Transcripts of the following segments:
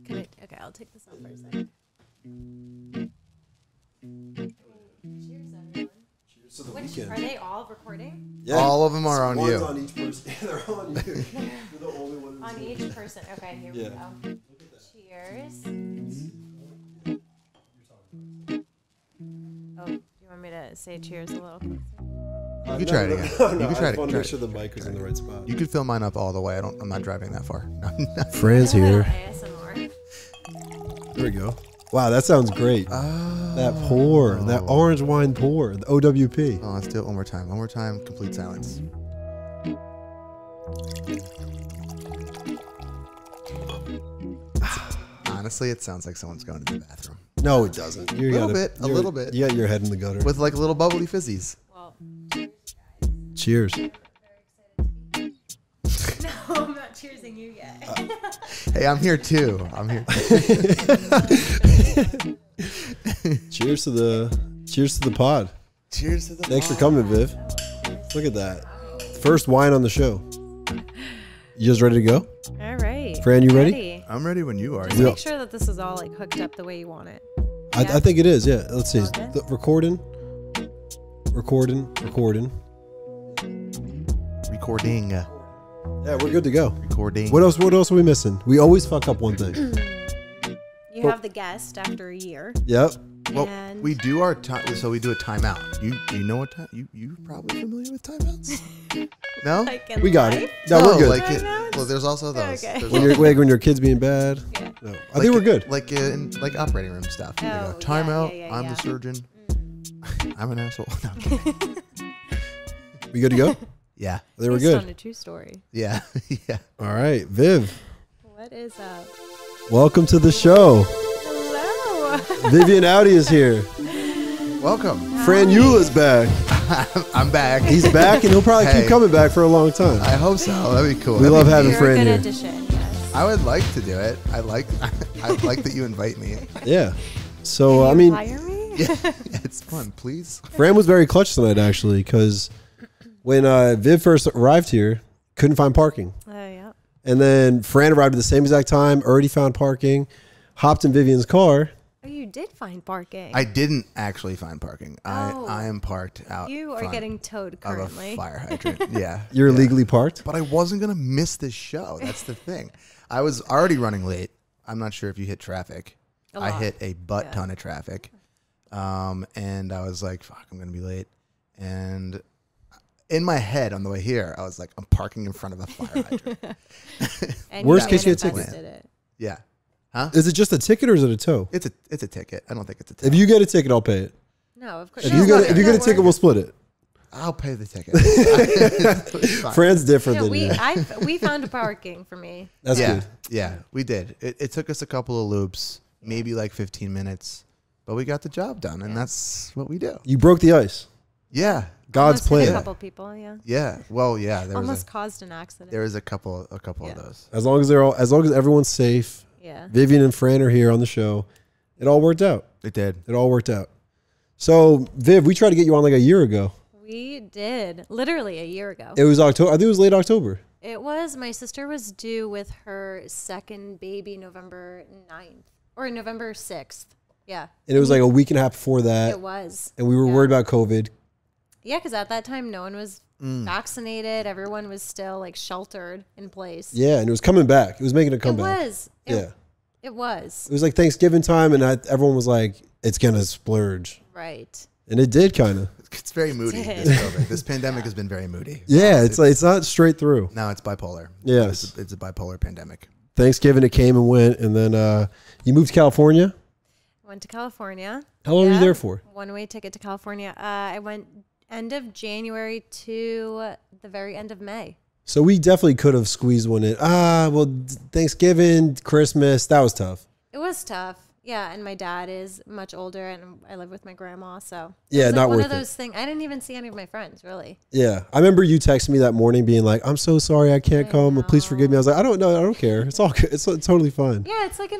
Can I? Okay, I'll take this off for a second. Cheers, everyone. Cheers to the weekend. Are they all recording? Yeah. All of them are on you. On each person. Yeah, they're all on you. You're the only one who's On each person. Okay, here we go. Cheers. Oh, do you want me to say cheers a little closer? You can try it again. You can try it. I want to make sure the mic is in the right spot. You could fill mine up all the way. I'm not driving that far. Fran's here. ASMR. There we go. Wow, that sounds great. That pour, that orange wine pour, the OWP. Oh, let's do it one more time. One more time. Complete silence. Honestly, it sounds like someone's going to the bathroom. No, it doesn't. A little bit. You got your head in the gutter. With like little bubbly fizzies. Well, cheers. No, I'm not cheersing you yet. Hey, I'm here too. I'm here. Cheers to the pod. Cheers to the Thanks for coming, Viv. Look at that. First wine on the show. You just ready to go? All right. Fran, you ready? I'm ready when you are. Just make sure that this is all like hooked up the way you want it. I think it is, yeah. Let's see. Okay. Recording. Yeah, we're good to go. Recording. What else are we missing? We always fuck up one thing. You have the guest after a year. Yep. Well, and we do our time, so we do a timeout. You know what time? You probably familiar with timeouts? No, like in We got life? it. No, we're good. Like Timeouts? well, there's also those. Okay. There's When your kid's being bad. Yeah. No, I think we're good. Like in like operating room stuff. They Oh, go, timeout. yeah, I'm yeah. the surgeon. I'm an asshole. No, I'm kidding. We good to go? Yeah. There we're Based on good. a true story. Yeah. Yeah. All right, Viv. What is up? Welcome to the show. Hello. Viviane Audi is here. Welcome. Fran Eula's back. I'm back. He's back, and he'll probably keep coming back for a long time. I hope so. That'd be cool. We love having You're Fran a good here. addition, yes. I would like to do it. I like that you invite me. Yeah. So, Can you I mean, hire me? Yeah, it's fun. Please. Fran was very clutch tonight, actually, because when Viv first arrived here, couldn't find parking. Oh, yeah. And then Fran arrived at the same exact time, already found parking, hopped in Vivian's car. Oh, you did find parking. I didn't actually find parking. Oh. I am parked out. You are front getting towed of currently. a fire hydrant. Yeah. You're yeah. legally parked? But I wasn't gonna miss this show. That's the thing. I was already running late. I'm not sure if you hit traffic. I hit a butt ton of traffic. And I was like, fuck, I'm gonna be late. And in my head on the way here, I was like, I'm parking in front of a fire hydrant. And Worst you case, you get a ticket. manifested it. Yeah. Huh? Is it just a ticket or is it a tow? It's a ticket. I don't think it's a ticket. If you get a ticket, I'll pay it. No, of course. If you get a ticket, we'll split it. I'll pay the ticket. Fran's different No, than you. we found a parking for me. That's yeah, good. Yeah, we did. It took us a couple of loops, maybe like 15 minutes, but we got the job done, and that's what we do. You broke the ice. Yeah. God's Almost hit plan. A couple people, yeah. Yeah. Well, yeah. Almost caused an accident. There was a couple Yeah. of those. As long as everyone's safe. Yeah. Vivian and Fran are here on the show. It all worked out. It did. It all worked out. So, Viv, we tried to get you on like a year ago. We did. Literally a year ago. It was October. I think it was late October. It was. My sister was due with her second baby November 9th. Or November 6th. Yeah. And it was like a week and a half before that. It was. And we were worried about COVID. Yeah, because at that time, no one was vaccinated. Everyone was still like sheltered in place. Yeah, and it was coming back. It was making a comeback. It was. It was. It was like Thanksgiving time, and everyone was like, it's going to splurge. Right. And it did kind of. It's very moody. This COVID. This pandemic has been very moody. Yeah, it's like it's not straight through. No, it's bipolar. Yes. It's a bipolar pandemic. Thanksgiving, it came and went, and then you moved to California. Went to California. How long were you there for? One-way ticket to California. I went end of January to the very end of May. So we definitely could have squeezed one in. Well, Thanksgiving, Christmas, that was tough. It was tough. Yeah, and my dad is much older, and I live with my grandma, so Yeah, it was like not one worth of it. those things. I didn't even see any of my friends, really. Yeah, I remember you texting me that morning being like, I'm so sorry I can't come. Please forgive me. I was like, I don't know. I don't care. It's all good. It's totally fine. Yeah, it's like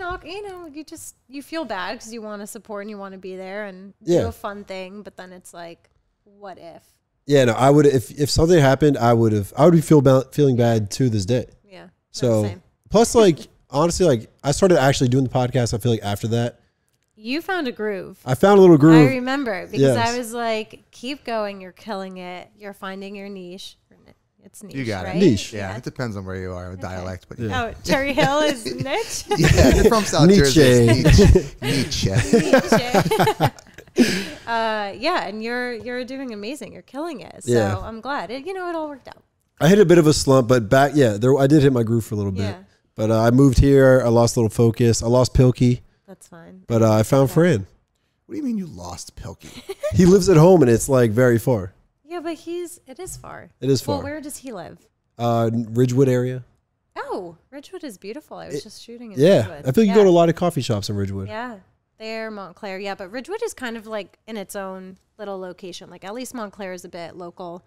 you feel bad because you want to support and you want to be there and Yeah. do a fun thing, but then it's like, what if? Yeah, no, I would if something happened, I would be feeling bad to this day. Yeah. So same. plus, like, honestly, like I started actually doing the podcast. I feel like after that, You found a groove. I found a little groove. I remember because Yes. I was like, keep going. You're killing it. You're finding your niche. It's niche. You got it. right? Niche. Yeah, it depends on where you are with dialect, but Yeah. Oh, Cherry Hill is niche. yeah, you're from South Nietzsche. Jersey. Nietzsche. Yeah, and you're doing amazing. You're killing it. So Yeah. I'm glad. It all worked out. I hit a bit of a slump, but I did hit my groove for a little bit. Yeah. But I moved here. I lost a little focus. I lost Pilkey, That's fine. but I found Fran. What do you mean you lost Pilkey? He lives at home, and it's like very far. Yeah, but it is far. It is far. Well, where does he live? Ridgewood area. Oh, Ridgewood is beautiful. I was just shooting in Yeah, Ridgewood. I feel you go to a lot of coffee shops in Ridgewood. Yeah, there, Montclair. Yeah, but Ridgewood is kind of like in its own little location. Like at least Montclair is a bit local.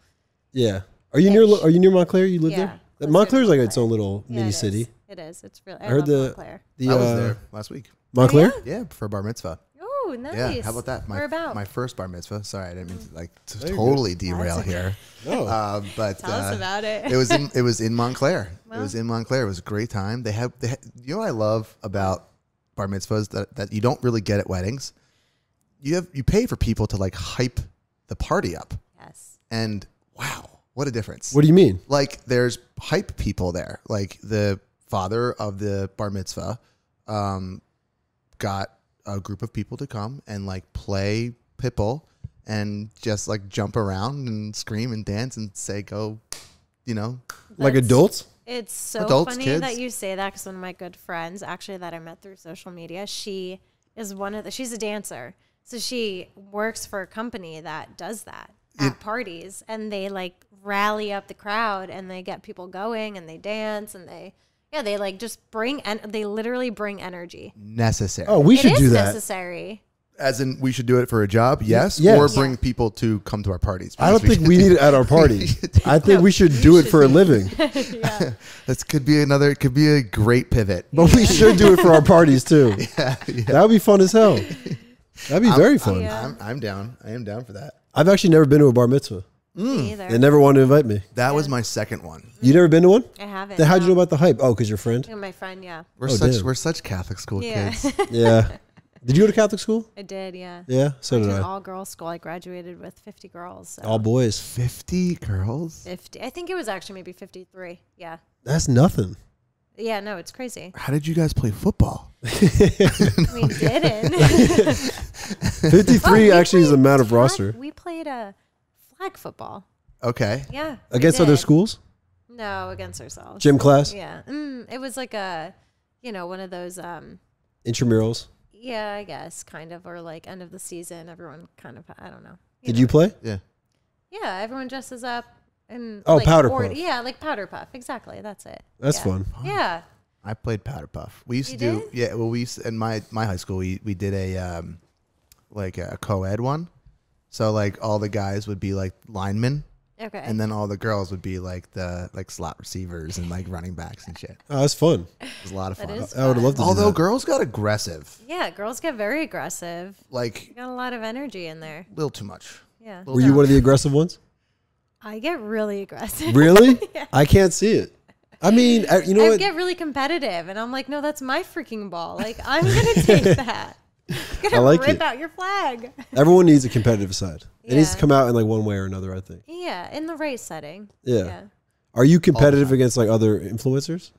Yeah. Are you near Montclair? You live Yeah, there? close to Montclair's like Montclair. its own little Yeah, mini it city. is. It is. It's really. I heard love Montclair. The I was there last week. Montclair? Yeah, for bar mitzvah. Oh, nice. Yeah, how about that? Where about? My first bar mitzvah. Sorry, I didn't mean to you're totally derail here. No. But Tell us about it. it was in Montclair. Well. It was in Montclair. It was a great time. They had you know what I love about bar mitzvahs that you don't really get at weddings. You pay for people to like hype the party up, Yes. and wow, what a difference! What do you mean? Like there's hype people there. Like the father of the bar mitzvah got a group of people to come and like play pitbull and just like jump around and scream and dance and say go, Like That's- adults? It's so Adults, funny kids. that you say that because one of my good friends, actually, that I met through social media, she is she's a dancer. So she works for a company that does that at parties, and they like rally up the crowd and they get people going and they dance and they like just they literally bring energy. necessary. Oh, we should It do is that. As necessary. in, we should do it for a job, yes, Yes. or bring people to come to our parties. I don't think we need it at our party. I think we should do it for a living. Yeah. This could be a great pivot. But we should do it for our parties too. Yeah. That would be fun as hell. That'd be very fun. Yeah. I'm down. I am down for that. I've actually never been to a bar mitzvah. Me either. They never wanted to invite me. That was my second one. You never been to one? I haven't. Then how'd you know about the hype? Oh, because your friend? My friend, yeah. We're Oh, such damn. we're such Catholic school Yeah. kids. Yeah. Did you go to Catholic school? I did, yeah. Yeah, so did An I. all-girls school. I graduated with 50 girls. So. All boys. 50 girls. 50. I think it was actually maybe 53. Yeah. That's nothing. Yeah, no, it's crazy. How did you guys play football? We didn't. 53 actually is the amount of roster. We played a flag football. Okay. Yeah. we Against other did. schools? No, against ourselves. Gym class? Yeah. It was like one of those, Intramurals? yeah, I guess, kind of, or like end of the season. Everyone kind of, I don't know. Did you play? Yeah. Yeah, everyone dresses up. And Oh, powder puff. Yeah, like powder puff. Exactly. That's it. That's Yeah. fun. Yeah. I played powder puff. We used You to do did? yeah. Well, we used to, in my high school we did a like a co-ed one. So like all the guys would be like linemen, Okay. and then all the girls would be like the slot receivers and like running backs and shit. Oh, that's fun. It was a lot of That fun. is I would fun. love to do Although that. girls got aggressive, Yeah, girls get very aggressive. like You got a lot of energy in there. a little too much. Yeah. Were you one of the aggressive ones? I get really aggressive. Really? I can't see it. I mean, you know I what? get really competitive, and I'm like, no, that's my freaking ball. Like, I'm gonna take that. I'm gonna I like rip it. out your flag. Everyone needs a competitive side. It needs to Yeah. come out in like one way or another, I think. Yeah, in the race setting. Yeah. Are you competitive time. against like other influencers?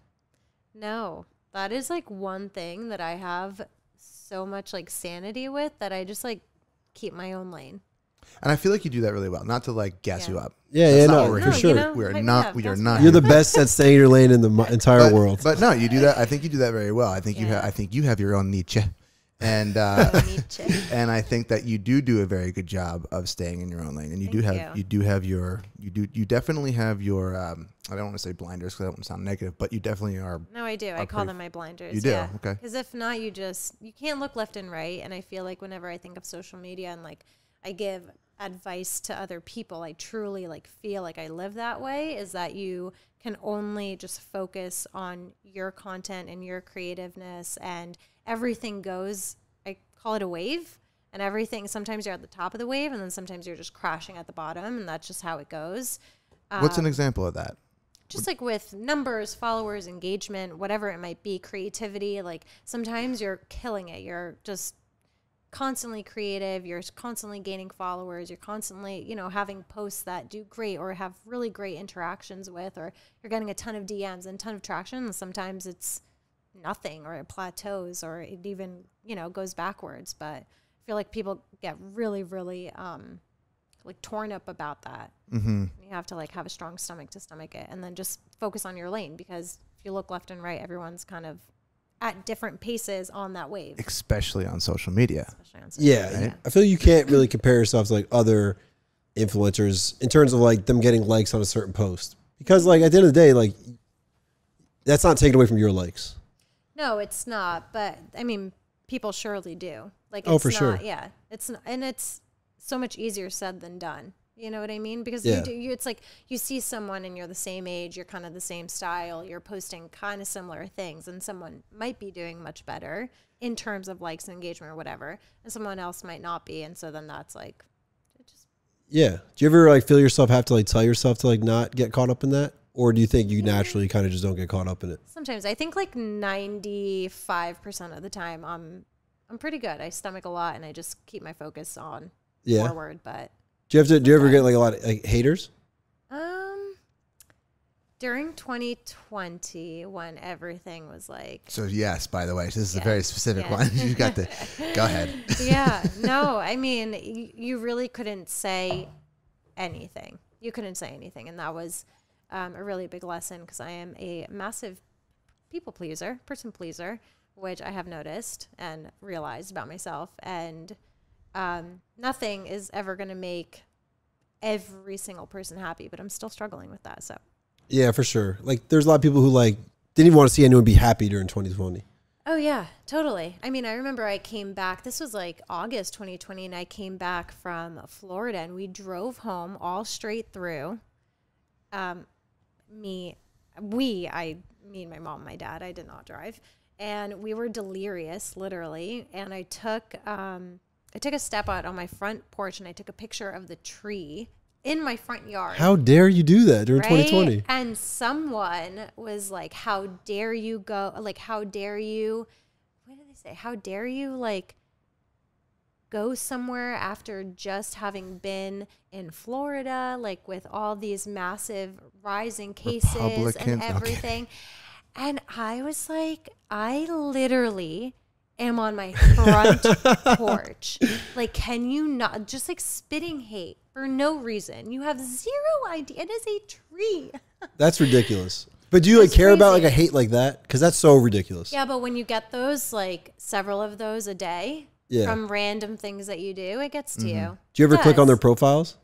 No, that is like one thing that I have so much like sanity with that I just like keep my own lane. And I feel like you do that really well. Not to like gas Yeah. you up. Yeah, That's yeah, not no, what we're for here. sure. you know, We are hype me not. up, We are that's not. fine. You're the best at staying in your lane in the entire world. But no, you do that. I think you do that very well. I think Yeah. I think you have your own niche, and Nietzsche. and I think that you do a very good job of staying in your own lane. And you Thank you definitely have your. I don't want to say blinders because that won't sound negative, but you definitely are. No, I do. I call them my blinders. You do? Yeah. Okay. Because if not, you can't look left and right. And I feel like whenever I think of social media and like I give advice to other people, I truly like feel like I live that way, is that you can only just focus on your content and your creativeness, and everything goes, I call it a wave, and everything, sometimes you're at the top of the wave and then sometimes you're just crashing at the bottom, and that's just how it goes. What's an example of that? just like with numbers, followers, engagement, whatever it might be, creativity, like sometimes you're killing it. You're just constantly creative. You're constantly gaining followers. You're constantly, you know, having posts that do great or have really great interactions with, or you're getting a ton of DMs and a ton of traction. And sometimes it's nothing, or it plateaus, or it even, you know, goes backwards. But I feel like people get really, really like torn up about that. Mm-hmm. You have to like have a strong stomach to stomach it, and then just focus on your lane, because if you look left and right, everyone's kind of at different paces on that wave. Especially on social media. Yeah. Right? I feel like you can't really compare yourself to like other influencers in terms of like them getting likes on a certain post, because like at the end of the day, like that's not taken away from your likes. No, it's not. But I mean, people surely do. Like, it's for not, sure. Yeah. It's not, and it's so much easier said than done. You know what I mean? Because it's like you see someone and you're the same age, you're kind of the same style, you're posting kind of similar things, and someone might be doing much better in terms of likes and engagement or whatever, and someone else might not be. And so then that's like, yeah. Do you ever like feel yourself have to like tell yourself to like not get caught up in that? Or do you think you naturally kind of just don't get caught up in it? Sometimes. I think like 95% of the time I'm pretty good. I stomach a lot and I just keep my focus on forward. But do you ever get like a lot of like haters? During 2020, when everything was like, so yes, by the way, this is a very specific one. You got to go ahead. Yeah, no, I mean, you really couldn't say anything. You couldn't say anything, and that was a really big lesson, because I am a massive person pleaser, which I have noticed and realized about myself, and nothing is ever going to make every single person happy, but I'm still struggling with that. So yeah, for sure. Like there's a lot of people who like didn't even want to see anyone be happy during 2020. Oh yeah, totally. I mean, I remember I came back, this was like August 2020, and I came back from Florida, and we drove home all straight through. Me and my mom and my dad, I did not drive, and we were delirious, literally. And I took a step out on my front porch, and I took a picture of the tree in my front yard. How dare you do that during 2020? And someone was like, how dare you go, like, how dare you, what did they say? How dare you, like, go somewhere after just having been in Florida, like with all these massive rising cases and everything. Okay. And I was like, I literally am on my front porch. Like, can you not, just like spitting hate for no reason. You have zero idea. It is a tree. That's ridiculous. But do you like care about like a hate like that? Because that's so ridiculous. Yeah, but when you get those, like several of those a day from random things that you do, it gets to you. Do you ever click on their profiles?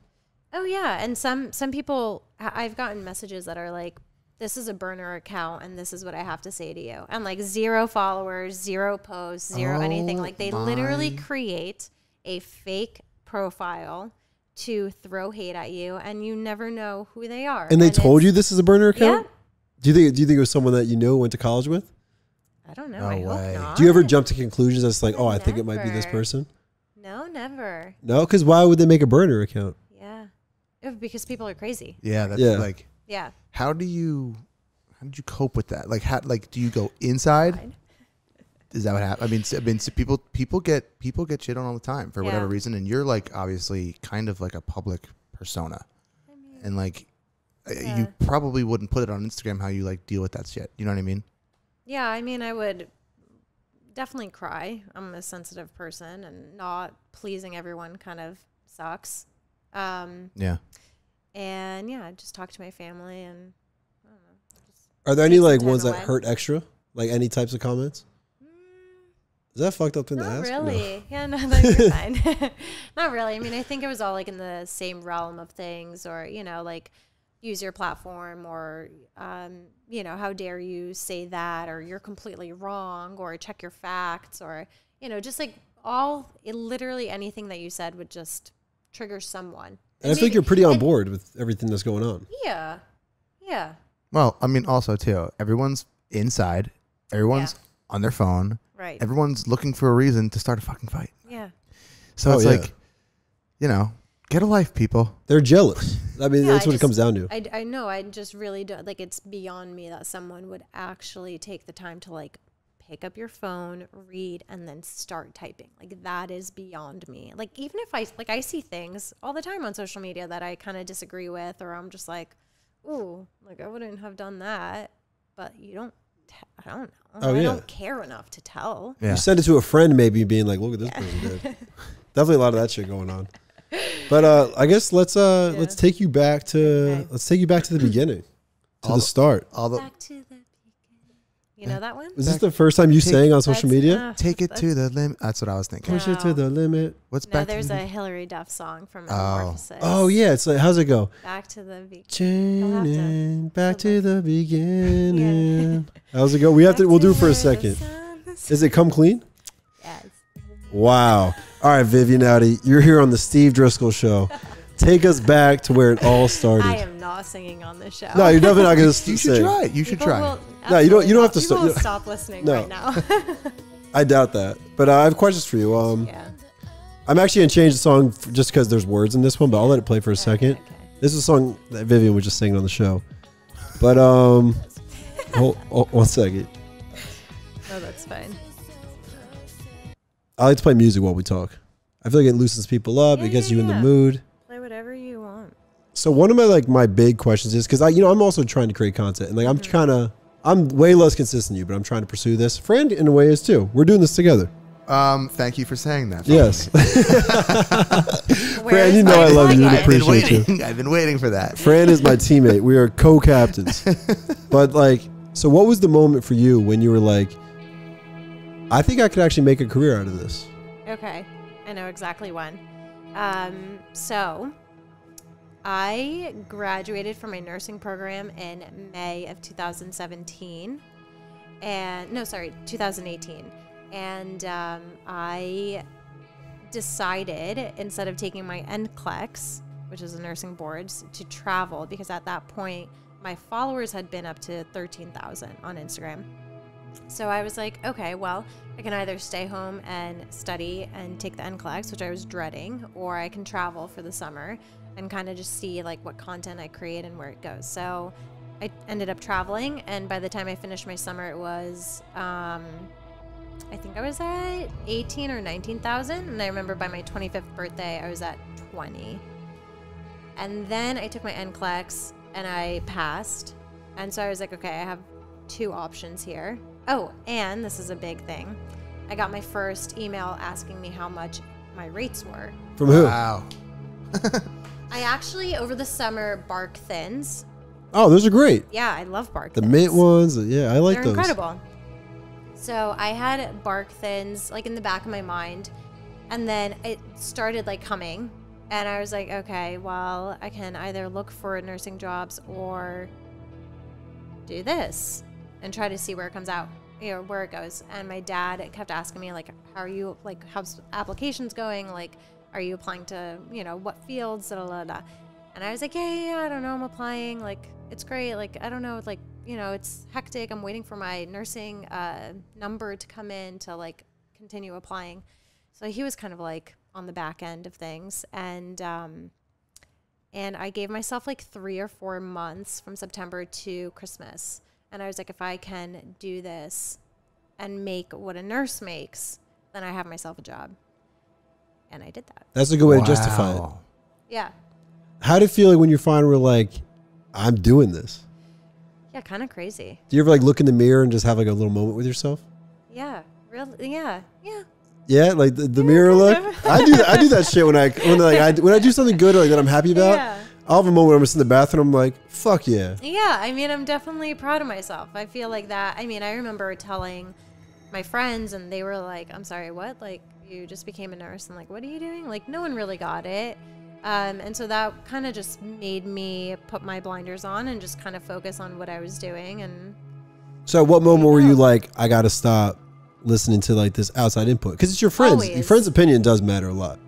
Oh yeah, and some people, I've gotten messages that are like, this is a burner account and this is what I have to say to you. And like 0 followers, 0 posts, 0 anything. Like they literally create a fake profile to throw hate at you, and you never know who they are. And they told you this is a burner account? Yeah. Do you think it was someone that you know went to college with? I don't know. I hope not. Do you ever jump to conclusions as like, oh, I think it might be this person? No, never. No, because why would they make a burner account? Yeah. Because people are crazy. Yeah, that's like. Yeah. How did you cope with that? Like, do you go inside? Is that what happens? I mean, people get shit on all the time for whatever reason, and you're like obviously kind of like a public persona, and like you probably wouldn't put it on Instagram how you like deal with that shit. You know what I mean? Yeah, I mean, I would definitely cry. I'm a sensitive person, and not pleasing everyone kind of sucks. Yeah. And yeah, I just talk to my family, and I don't know. Are there any like ones that hurt extra? Like any types of comments? Is that fucked up thing to ask? Not really. No. Yeah, no, you're fine. Not really. I mean, I think it was all like in the same realm of things, or, you know, like use your platform, or, you know, how dare you say that, or you're completely wrong, or check your facts, or, you know, just like literally anything that you said would just trigger someone. And I feel like you're pretty on board with everything that's going on. Yeah. Yeah. Well, I mean, also too, everyone's inside, everyone's on their phone. Right. Everyone's looking for a reason to start a fucking fight. Yeah. So it's like, you know, Get a life, people. They're jealous. I mean, Yeah, that's what it comes down to. I know. I just really don't like. It's beyond me that someone would actually take the time to like pick up your phone, read, and then start typing. Like that is beyond me. Like even if I see things all the time on social media that I kind of disagree with, or I'm just like, ooh, like I wouldn't have done that. But you don't. I don't know. Oh, I yeah. don't care enough to tell. Yeah. You send it to a friend, maybe being like, "Look at this person did." Definitely a lot of that shit going on. But I guess let's take you back to the beginning, to the start. Back to the beginning. You know that one? Was this the first time you sang on social media? Take it to the limit. That's what I was thinking. Push it to the limit. What's No, back? there's to a Hillary Duff song from Oh. Metamorphosis. Oh yeah, it's like, how's it go? Back to the beginning. Chaining back to the beginning. How's it go? We'll do it for a second. Is it Come Clean? Yes. Wow. All right, Viviane Audi, you're here on the Steve Driscoll Show. Take us back to where it all started. I am not singing on this show. No, you're definitely not going to You should try it. You should try it. No, you don't have to People stop. will stop listening No. right now. I doubt that. But I have questions for you. Yeah. I'm actually going to change the song just because there's words in this one, but I'll let it play for a second. Okay. This is a song that Viviane was just singing on the show. But hold 1 second. Oh, that's fine. I like to play music while we talk. I feel like it loosens people up. Yeah, It gets yeah, you in the yeah. mood. Play whatever you want. So one of my big questions is, because I'm also trying to create content, and like I'm way less consistent than you, but I'm trying to pursue this. Fran in a way is too. We're doing this together. Thank you for saying that. Yes. Where Fran, is you know my I love you and plug-in? appreciate you. I've been waiting for that. Fran is my teammate. We are co-captains. But like, so what was the moment for you when you were like, I think I could actually make a career out of this? Okay. I know exactly when. So I graduated from my nursing program in May of 2017. 2018. And I decided, instead of taking my NCLEX, which is a nursing board, to travel, because at that point my followers had been up to 13,000 on Instagram. So I was like, okay, well, I can either stay home and study and take the NCLEX, which I was dreading, or I can travel for the summer and kind of just see like what content I create and where it goes. So I ended up traveling, and by the time I finished my summer, it was I think I was at 18 or 19,000, and I remember by my 25th birthday I was at 20. And then I took my NCLEX and I passed, and so I was like, okay, I have two options here. Oh, and this is a big thing, I got my first email asking me how much my rates were. From who? Wow. I actually, over the summer, Bark Thins. Oh, those are great. Yeah, I love Bark The Thins. mint ones. Yeah, I like They're those. incredible. So I had Bark Thins like in the back of my mind, and then it started like coming, and I was like, okay, well, I can either look for nursing jobs or do this and try to see where it comes out, where it goes. And my dad kept asking me like, how are you, like, how's applications going? Like, are you applying to, what fields, da, da, da. And I was like, yeah, I don't know, I'm applying, like, it's great, like, I don't know, like, it's hectic, I'm waiting for my nursing number to come in to, like, continue applying. So he was kind of, like, on the back end of things, and I gave myself, like, 3 or 4 months from September to Christmas, and I was like, if I can do this and make what a nurse makes, then I have myself a job, and I did that. That's a good way to justify it. Yeah. How did it feel like when you finally were like, I'm doing this? Yeah, kind of crazy. Do you ever like look in the mirror and just have like a little moment with yourself? Yeah, really. Yeah. Yeah, like the mirror look. I do that shit when I do something good or like that I'm happy about. Yeah. I'll have a moment where I'm just in the bathroom. I'm like, fuck yeah. Yeah, I mean, I'm definitely proud of myself. I feel like that. I mean, I remember telling my friends, and they were like, I'm sorry, what? Like, you just became a nurse, and like, what are you doing? Like, no one really got it. And so that kind of just made me put my blinders on and just kind of focus on what I was doing. And so at what moment were you like, I got to stop listening to like this outside input? Because it's your friends. Always. Your friends' opinion does matter a lot.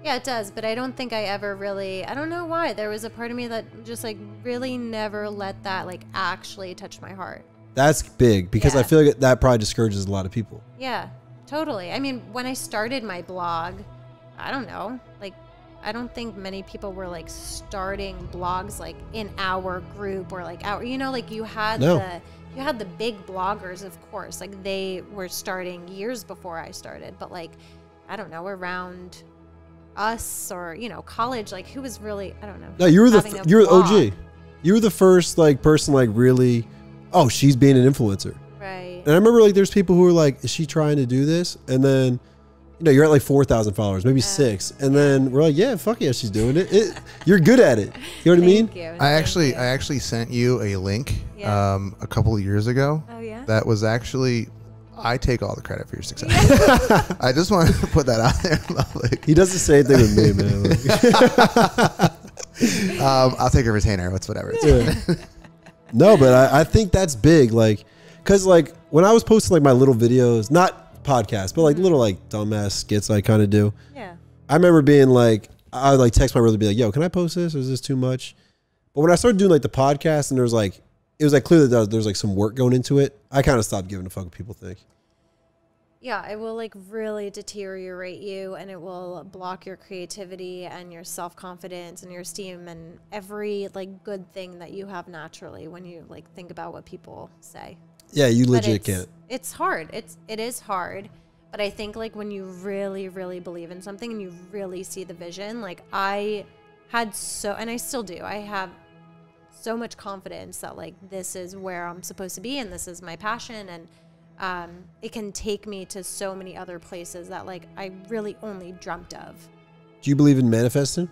yeah, it does. But I don't think I ever really, I don't know why. There was a part of me that just like really never let that like actually touch my heart. That's big because I Yeah. feel like that probably discourages a lot of people. Yeah, totally. I mean, when I started my blog, I don't know, like I don't think many people were like starting blogs like in our group or like our, you know, like you had the big bloggers, of course, like they were starting years before I started, but like, I don't know, around us or, you know, college, like who was really, I don't know. No, you were the OG. You were the first like person like really, oh, she's being an influencer. Right. And I remember like there's people who were like, is she trying to do this? And then, you know, you're at like 4,000 followers, maybe 6. And then we're like, yeah, fuck yeah, she's doing it. You're good at it. You know what I mean? I actually sent you a link a couple of years ago. Oh, yeah? That was actually, I take all the credit for your success. I just wanted to put that out there. Like, he does the same thing with me, man. I'll take a retainer. It's whatever. No, but I think that's big. Like, because like when I was posting like my little videos, not podcasts, but like little like dumbass skits I kind of do. Yeah. I remember being like, I would like text my brother, be like, yo, can I post this? Or is this too much? But when I started doing like the podcast and there was like, it was like clear that there's like some work going into it, I kind of stopped giving a fuck what people think. Yeah, it will like really deteriorate you, and it will block your creativity and your self-confidence and your esteem and every like good thing that you have naturally when you like think about what people say. Yeah, you legit can't. It's hard. It is hard. But I think like when you really, really believe in something and you really see the vision, like I had and I still do, I have so much confidence that like this is where I'm supposed to be and this is my passion, and it can take me to so many other places that like I really only dreamt of. Do you believe in manifesting?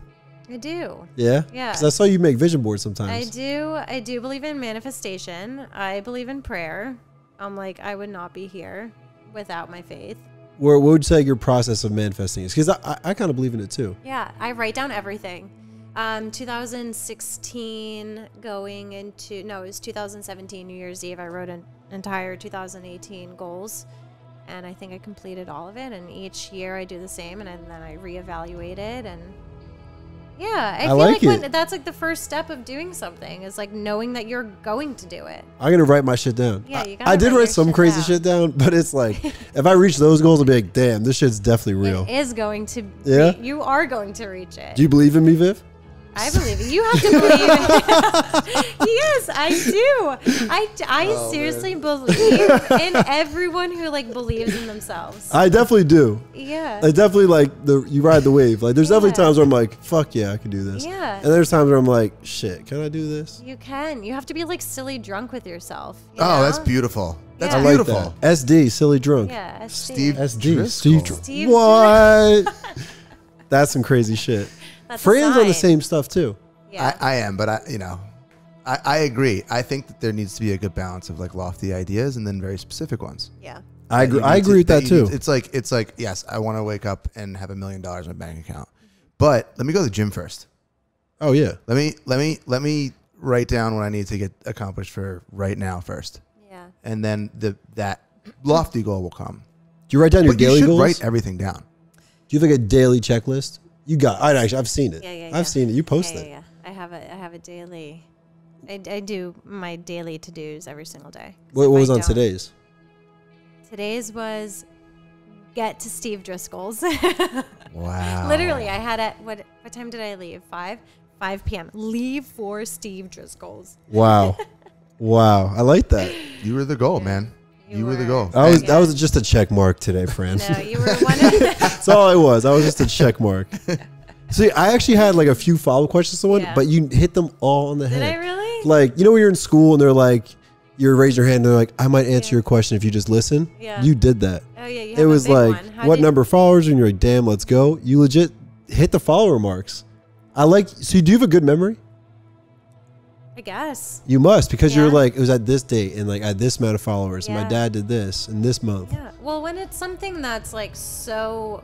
I do. Yeah? Yeah. Because I saw you make vision boards sometimes. I do believe in manifestation. I believe in prayer. I'm like, I would not be here without my faith. What would you say your process of manifesting is? Because I kind of believe in it too. Yeah, I write down everything. 2016 going into, it was 2017 New Year's Eve, I wrote an entire 2018 goals, and I think I completed all of it, and each year I do the same, and then I reevaluate it, and yeah, I feel like that's like the first step of doing something is like knowing that you're going to do it. I'm going to write my shit down. Yeah, you gotta I did write some crazy shit down, but it's like, if I reach those goals, I'll be like, damn, this shit's definitely real. It is going to, you are going to reach it. Do you believe in me, Viv? I believe it. You have to believe it. Yes, I do. I seriously believe in everyone who like believes in themselves. I definitely do. Yeah. I definitely like you ride the wave. Like there's definitely times where I'm like, fuck yeah, I can do this. Yeah. And there's times where I'm like, shit, can I do this? You can. You have to be like silly drunk with yourself. You know? That's beautiful. That's yeah. beautiful. Like that. SD, silly drunk. Yeah. SD. Steve SD. Steve what? That's some crazy shit. That's Fran's on the same stuff too. Yeah. I am, but I agree. I think that there needs to be a good balance of like lofty ideas and then very specific ones. Yeah. I agree with that too. It's like, yes, I want to wake up and have $1 million in my bank account, but let me go to the gym first. Oh yeah. Let me write down what I need to get accomplished for right now first. Yeah. And then that lofty goal will come. Do you write down your daily goals? Write everything down. Do you have like a daily checklist? You got. I've seen it. Yeah. I've seen it. You post it. Yeah. I have a daily. I do my daily to-dos every single day. What was on today's? Today's was get to Steve Driscoll's. Wow. Literally, I had at what time did I leave? 5 p.m. Leave for Steve Driscoll's. Wow. Wow. I like that. You were the goal, man. You were the goal. That was just a check mark today, Fran. No, you were one of the That's all I was. I was just a check mark. See, I actually had like a few follow-up questions to one, but you hit them all on the head. Did I really? Like, you know when you're in school and they're like, you raise your hand and they're like, I might answer your question if you just listen. Yeah. You did that. Oh, yeah. You it was like, what number of followers? And you're like, damn, let's go. You legit hit the follower marks. So do you have a good memory? I guess. You must, because you're like, it was at this date and like at this amount of followers. Yeah. And my dad did this in this month. Yeah. Well, when it's something that's like so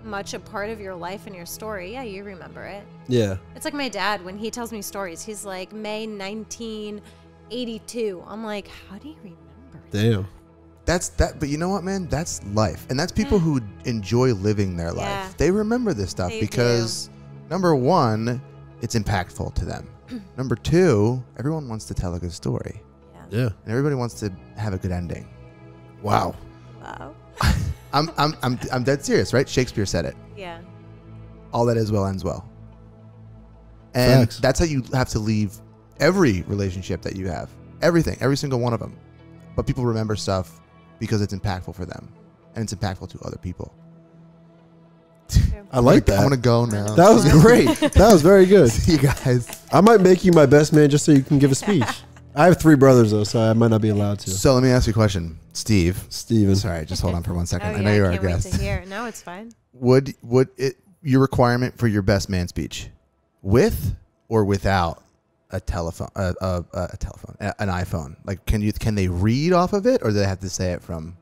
much a part of your life and your story, yeah, you remember it. Yeah. It's like my dad, when he tells me stories, he's like, May 1982. I'm like, how do you remember that? Damn. That's that, but you know what, man? That's life. And that's people who enjoy living their life. They remember this stuff because, number one, it's impactful to them. Number two, everyone wants to tell a good story. Yeah. And everybody wants to have a good ending. Wow. Wow. I'm dead serious, right? Shakespeare said it. Yeah. all that is well ends well. And Facts. that's how you have to leave every relationship that you have. Everything, every single one of them. But people remember stuff because it's impactful for them. And it's impactful to other people. I like that. I'm going to go now. That was great. That was very good. See you guys. I might make you my best man just so you can give a speech. I have 3 brothers though, so I might not be allowed to. So let me ask you a question. Steven. Sorry, Just hold on for 1 second. Oh, I know you're our can't wait guest. to hear. No, it's fine. Would it your requirement for your best man speech with or without a telephone, an iPhone? Like, can they read off of it, or do they have to say it from?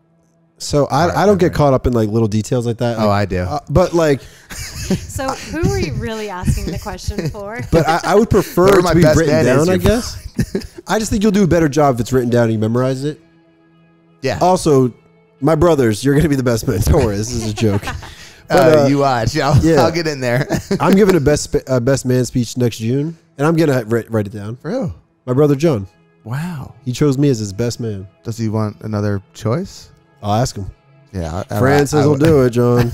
So I don't get caught up in like little details like that. Oh, like, I do. But like, So who are you really asking the question for? but I would prefer Whoever it my to be best written man down. is, I you're guess. I just think you'll do a better job if it's written down and you memorize it. Yeah. Also, my brothers, you're gonna be the best man. Don't worry, this is a joke. But, you watch. I'll get in there. I'm giving a best man speech next June, and I'm gonna write it down. For who? My brother John. Wow. He chose me as his best man. Does he want another choice? I'll ask him. Yeah. Fran says he'll do it, John.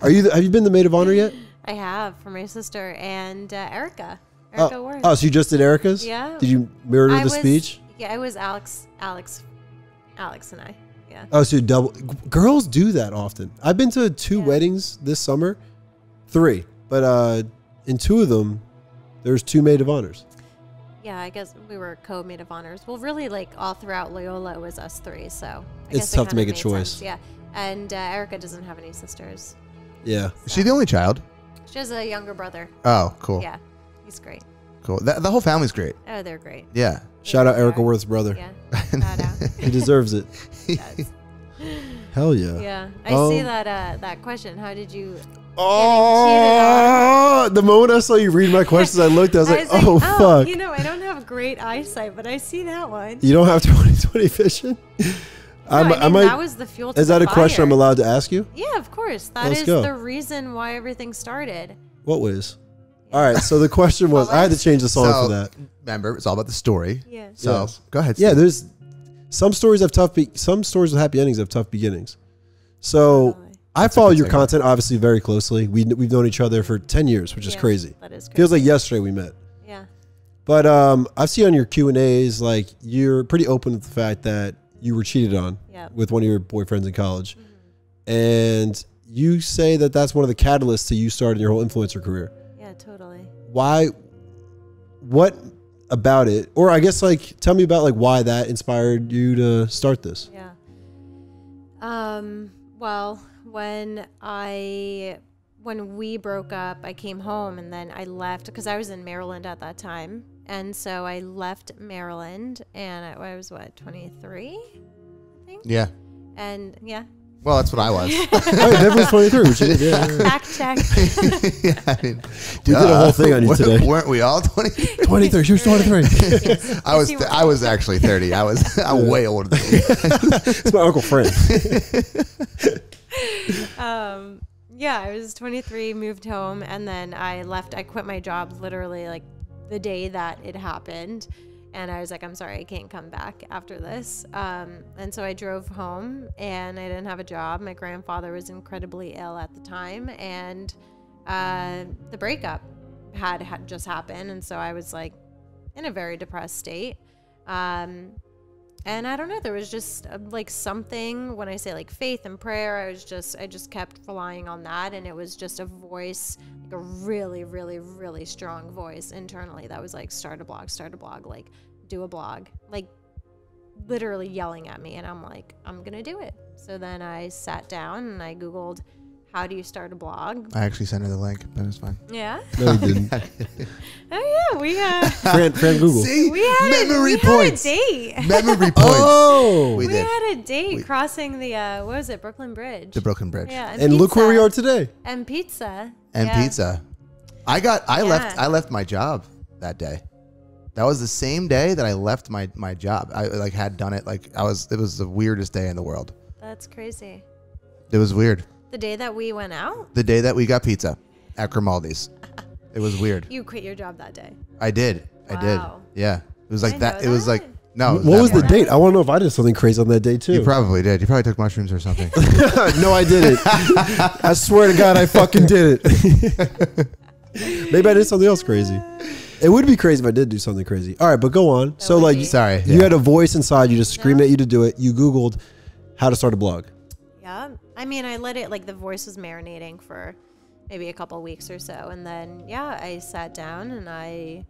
Have you been the maid of honor yet? I have for my sister and Erica. Erica Ward. Oh, so you just did Erica's? Yeah. Did you mirror the speech? Yeah, it was Alex and I. Yeah. Oh, so you double. Girls do that often. I've been to 2 weddings this summer, 3, but in 2 of them, there's 2 maid of honors. Yeah, I guess we were co-maid of honors. Well, really, like all throughout Loyola, it was us 3. So I It's guess it tough to kinda make a made choice. sense. Yeah, and Erica doesn't have any sisters. Yeah. Is she the only child? She has a younger brother. Oh, cool. Yeah, he's great. Cool. The whole family's great. Oh, they're great. Yeah. Shout out really Erica are. Worth's brother. Yeah, shout out. He deserves it. He does. Hell yeah. Yeah, I Um, see that question. How did you? Oh, the moment I saw you read my questions, I looked. I was like, oh, fuck. You know, I don't have great eyesight, but I see that one. You don't have 20/20 vision? I mean, that was the fuel to Is that the a question I'm fire. allowed to ask you? Yeah, of course. That Let's is go. the reason why everything started. What was? All right, so the question was, I had to change the song for that. Remember, it's all about the story. Yeah. So Yes. go ahead. Yeah, Steve. there's some stories have some stories with happy endings have tough beginnings. So Totally. I follow good your segment. content obviously very closely. We've known each other for 10 years, which is Yeah, crazy. That is crazy. Feels like yesterday we met. Yeah. But I've seen on your Q&As, like, you're pretty open with the fact that you were cheated on Yep. with one of your boyfriends in college. And you say that that's one of the catalysts to you starting your whole influencer career. Yeah, totally. Why? What about it? Or I guess, like, tell me about, like, why that inspired you to start this. Yeah. Well, when we broke up, I came home and then I left because I was in Maryland at that time. And so I left Maryland and I was 23, I think. Yeah. And yeah. Well, that's what I was. Oh, Never was 23. Which is, yeah. Fact check. Yeah, I mean, We did a whole thing on you today. Weren't we all 20? 23. She was 23. Yes. I was Yes, you were. I was actually 30. I'm way older than you. It's my Uncle Frank. Yeah, I was 23, moved home, and then I left. I quit my job literally like the day that it happened. And I was like, I'm sorry, I can't come back after this. And so I drove home and I didn't have a job. My grandfather was incredibly ill at the time. And the breakup had just happened. And so I was like in a very depressed state. And I don't know, there was just like something, when I say like faith and prayer, I just kept relying on that. And it was just a voice, like a really, really, really strong voice internally that was like, start a blog, like do a blog, like literally yelling at me. And I'm like, I'm going to do it. So then I sat down and I Googled, how do you start a blog? I actually sent her the link, but it's fine. Yeah. No, you didn't. Oh yeah. We Fran Google. See? we had Memory a points. date. Memory points. Oh. We We did. had a date crossing the what was it, Brooklyn Bridge? The Brooklyn Bridge. Yeah, And look where we pizza. are today. And pizza. And Yeah. pizza. I left my job that day. That was the same day that I left my job. I like had done it like it was the weirdest day in the world. That's crazy. It was weird. The day that we went out, The day that we got pizza at Grimaldi's. It was weird. you quit your job that day. I did. Wow. Yeah. It was like I that. know It was that. like No. What was the morning. date? I want to know if I did something crazy on that day too. You probably did. You probably took mushrooms or something. No, I didn't. I swear to God, I fucking did it. Maybe I did something else crazy. It would be crazy if I did do something crazy. All right, but go on. So like, sorry, you had a voice inside you just screamed at you to do it. You Googled how to start a blog. Yeah. I mean, I let it, like, the voice was marinating for maybe a couple weeks or so. And then, yeah, I sat down and I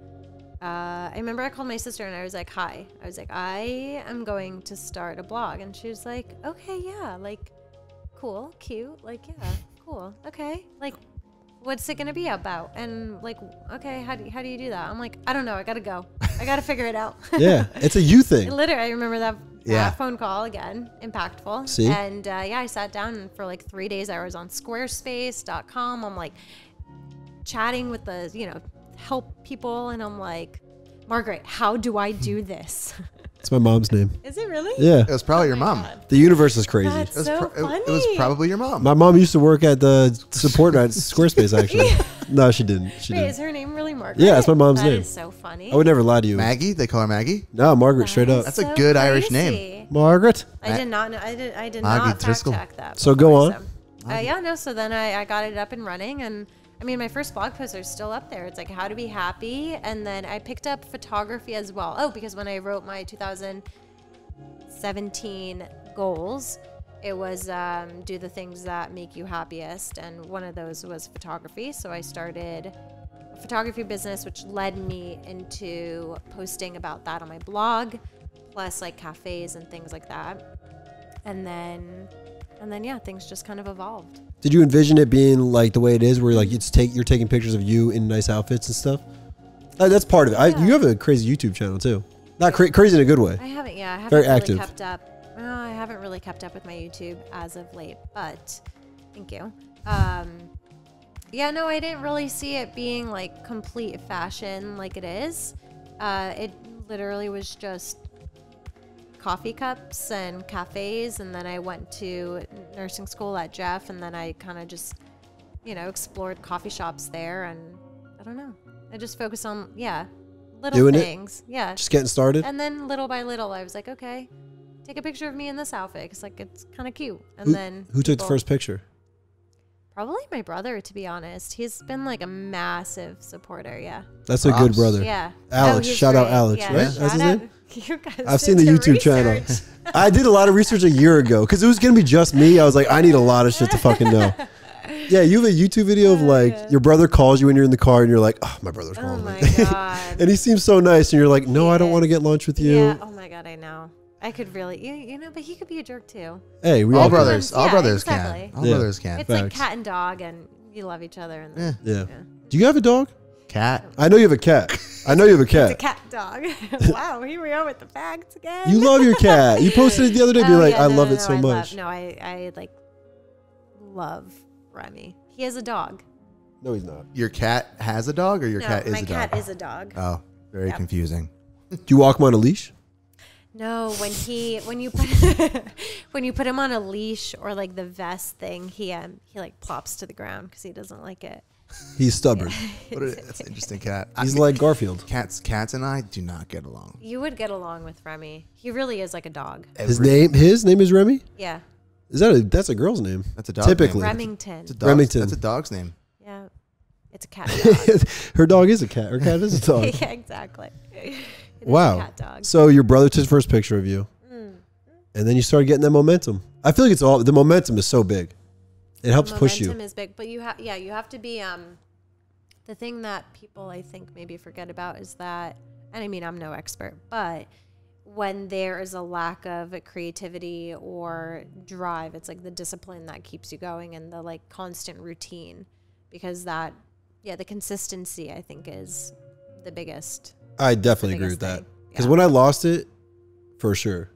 remember I called my sister and I was like, hi. I was like, I am going to start a blog. And she was like, okay, yeah, like, cool, cute. Like, yeah, cool. Okay. Like, what's it going to be about? And like, okay, how do you do that? I'm like, I don't know. I got to go. I got to figure it out. Yeah, it's a you thing. Literally, I remember that phone call again, impactful. See? And I sat down and for like 3 days I was on squarespace.com. I'm like chatting with the, help people. And I'm like, Margaret, how do I do this? It's my mom's name. Is it really? Yeah. It was probably your mom. God. The universe is crazy. That's so funny. It was probably your mom. My mom used to work at the support at Squarespace, actually. No, she didn't. She Wait, didn't. is her name really Margaret? Yeah, that's my mom's name. That is so funny. I would never lie to you. Maggie? They call her Maggie? No, Margaret, straight up. That's a good Irish name. crazy. Margaret. I did not know. I did Maggie not fact Driscoll. check that. So go on. So then I got it up and running, and I mean, my first blog posts are still up there. It's like how to be happy, and then I picked up photography as well. Oh, because when I wrote my 2017 goals, it was do the things that make you happiest, and one of those was photography. So I started a photography business, which led me into posting about that on my blog, plus like cafes and things like that. And then yeah, things just kind of evolved. Did you envision it being like the way it is, where like you're taking pictures of you in nice outfits and stuff? That's part of it. You have a crazy YouTube channel too. Not crazy in a good way. I haven't Very really active. kept up. No, I haven't really kept up with my YouTube as of late, but thank you. Yeah, no, I didn't really see it being like complete fashion like it is. It literally was just coffee cups and cafes, and then I went to nursing school at Jeff, and then I kind of just, explored coffee shops there, and I don't know. I just focused on, little Doing things. Yeah. Just getting started. And then little by little, I was like, okay, take a picture of me in this outfit because like it's kind of cute. And who took the first picture? Probably my brother, to be honest. He's been like a massive supporter. Yeah. That's a good brother. Yeah. Alex, he's shout out great. Alex, Yeah, right? shout That's his out. name? You guys I've did seen the some YouTube channel. research. I did a lot of research a year ago because it was going to be just me. I was like, I need a lot of shit to fucking know. Yeah, you have a YouTube video of like your brother calls you when you're in the car and you're like, oh, my brother's Oh calling my me. God. And he seems so nice. And you're like, no, I don't want to get lunch with you. Yeah. Oh my God, I know. I could really, but he could be a jerk too. Hey, we All all brothers. All Yeah, brothers exactly. can. All Yeah. brothers can. It's like Facts. cat and dog, and you love each other. And Yeah. Do you have a dog? Cat. I know you have a cat. I know you have a It's a cat. cat dog. Wow, here we are with the facts again. You love your cat. You posted it the other day being like, yeah, I no, love no, it so I much. I like love Remy. He has a dog. No, he's not. Your cat has a dog, or your No, cat is my a cat dog? is a dog. Oh, very Yep. confusing. Do you walk him on a leash? No, when you put when you put him on a leash or like the vest thing, he like plops to the ground because he doesn't like it. He's stubborn. That's an interesting cat. He's like Garfield. Cats and I do not get along. You would get along with Remy. He really is like a dog. His name is Remy? Yeah, That's a girl's name. That's a dog Typically. name. Remington. It's a dog, Remington. That's a dog's name. Yeah, it's a cat dog. Her dog is a cat. Her cat is a dog. Yeah, exactly. It is a Wow. cat dog. So your brother took his first picture of you. And then you started getting that momentum. I feel like the momentum is so big. It helps push you. Momentum is big, but you have to be the thing that people I think maybe forget about is that, and I mean I'm no expert, but when there is a lack of creativity or drive, it's like the discipline that keeps you going and the like constant routine, because the consistency I think is the biggest. I definitely agree with that. Because when I lost it, for sure,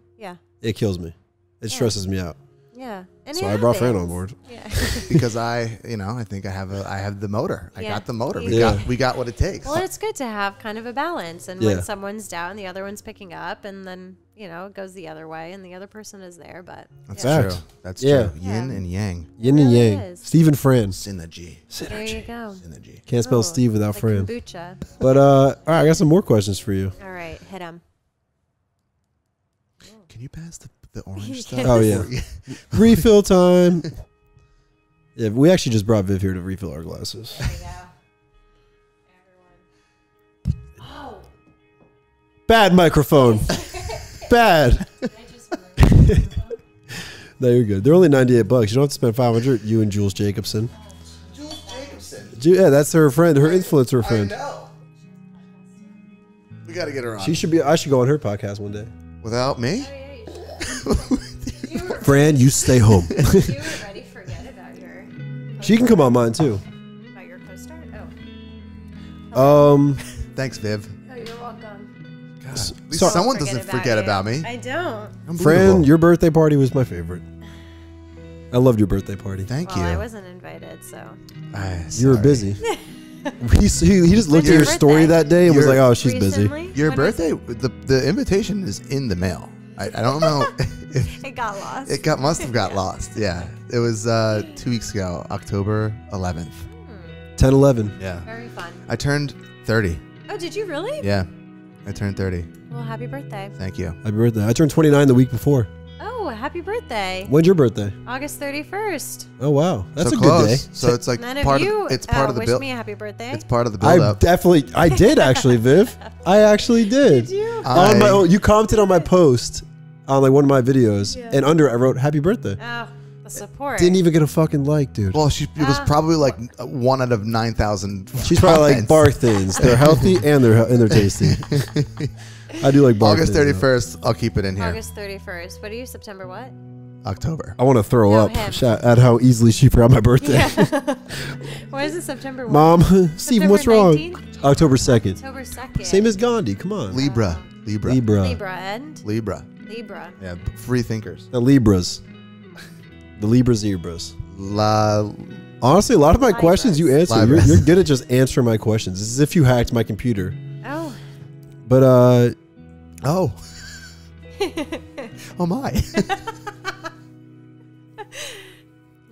it kills me. It stresses me out. Yeah. And So I brought Fran on board. Yeah. Because I think I have the motor. I got the motor. Yeah. We got what it takes. Well, it's good to have kind of a balance. And when someone's down, the other one's picking up, and then, it goes the other way and the other person is there. But That's Fact. true. That's Yeah. true. Yin and yang. Yin and really yang. is. Steve and Fran. Synergy. there you go. Synergy. Can't spell Oh, Steve without like Fran. kombucha. But all right, I got some more questions for you. All right, hit him. can you pass the orange stuff? Oh, yeah. Refill time. Yeah, we actually just brought Viv here to refill our glasses. There you go. Everyone. Oh. Bad microphone. Bad. I just No, you're good. They're only $98. You don't have to spend $500. You and Jules Jacobson. Jules Jacobson. Yeah, that's her friend. Her influencer friend. I know. We got to get her on. She should be. I should go on her podcast one day. Without me? Fran, you stay home. you already forget about your. She can come on mine too. About your co-star? Oh. Thanks, Viv. Oh, you're welcome. God, at least So- someone doesn't forget you. about me. I don't. Fran, Unbelievable. your birthday party was my favorite. I loved your birthday party. Thank Well, I you. wasn't invited, so. You were Sorry. busy. he just looked at your your story birthday? that day and was Your- like, "Oh, she's busy." Recently? Your When was- birthday, the invitation is in the mail. I don't know if It got lost. it must have got lost. Yeah, it was 2 weeks ago, October 11th. 10-11. Yeah, Very fun. I turned 30. Oh, did you really? Yeah, I turned 30. Well, happy birthday. Thank you. Happy birthday! I turned 29 the week before. Oh, happy birthday. When's your birthday? August 31st. Oh wow, that's so a close. good day. So it's like None part of you of it's part of the wish build. me a happy birthday. It's part of the build up. I did actually, Viv. I actually did. Did you? On my own, you commented on my post on like one of my videos, Yeah. and under it I wrote "Happy Birthday." Oh, the support. Didn't even get a fucking like, dude. Well, it was probably like 1 out of 9,000. She's probably like comments. bar thins. They're healthy and they're tasty. I do like bar August thins, though. 31st. I'll keep it in here. August 31st. What are you? September what? October. I want to throw No, up him. at how easily she forgot my birthday. Yeah. Why is it September what? Mom, Stephen, what's wrong? 19th? October 2nd. October 2nd. Same as Gandhi. Come on. Libra. Libra. Libra and Libra. Libra. Yeah, free thinkers. The Libras. The Libra zebras. La. Honestly, a lot of my Libras. questions you answer. You're, Libras. you're good at just answering my questions. It's as if you hacked my computer. Oh. But Oh. Oh my.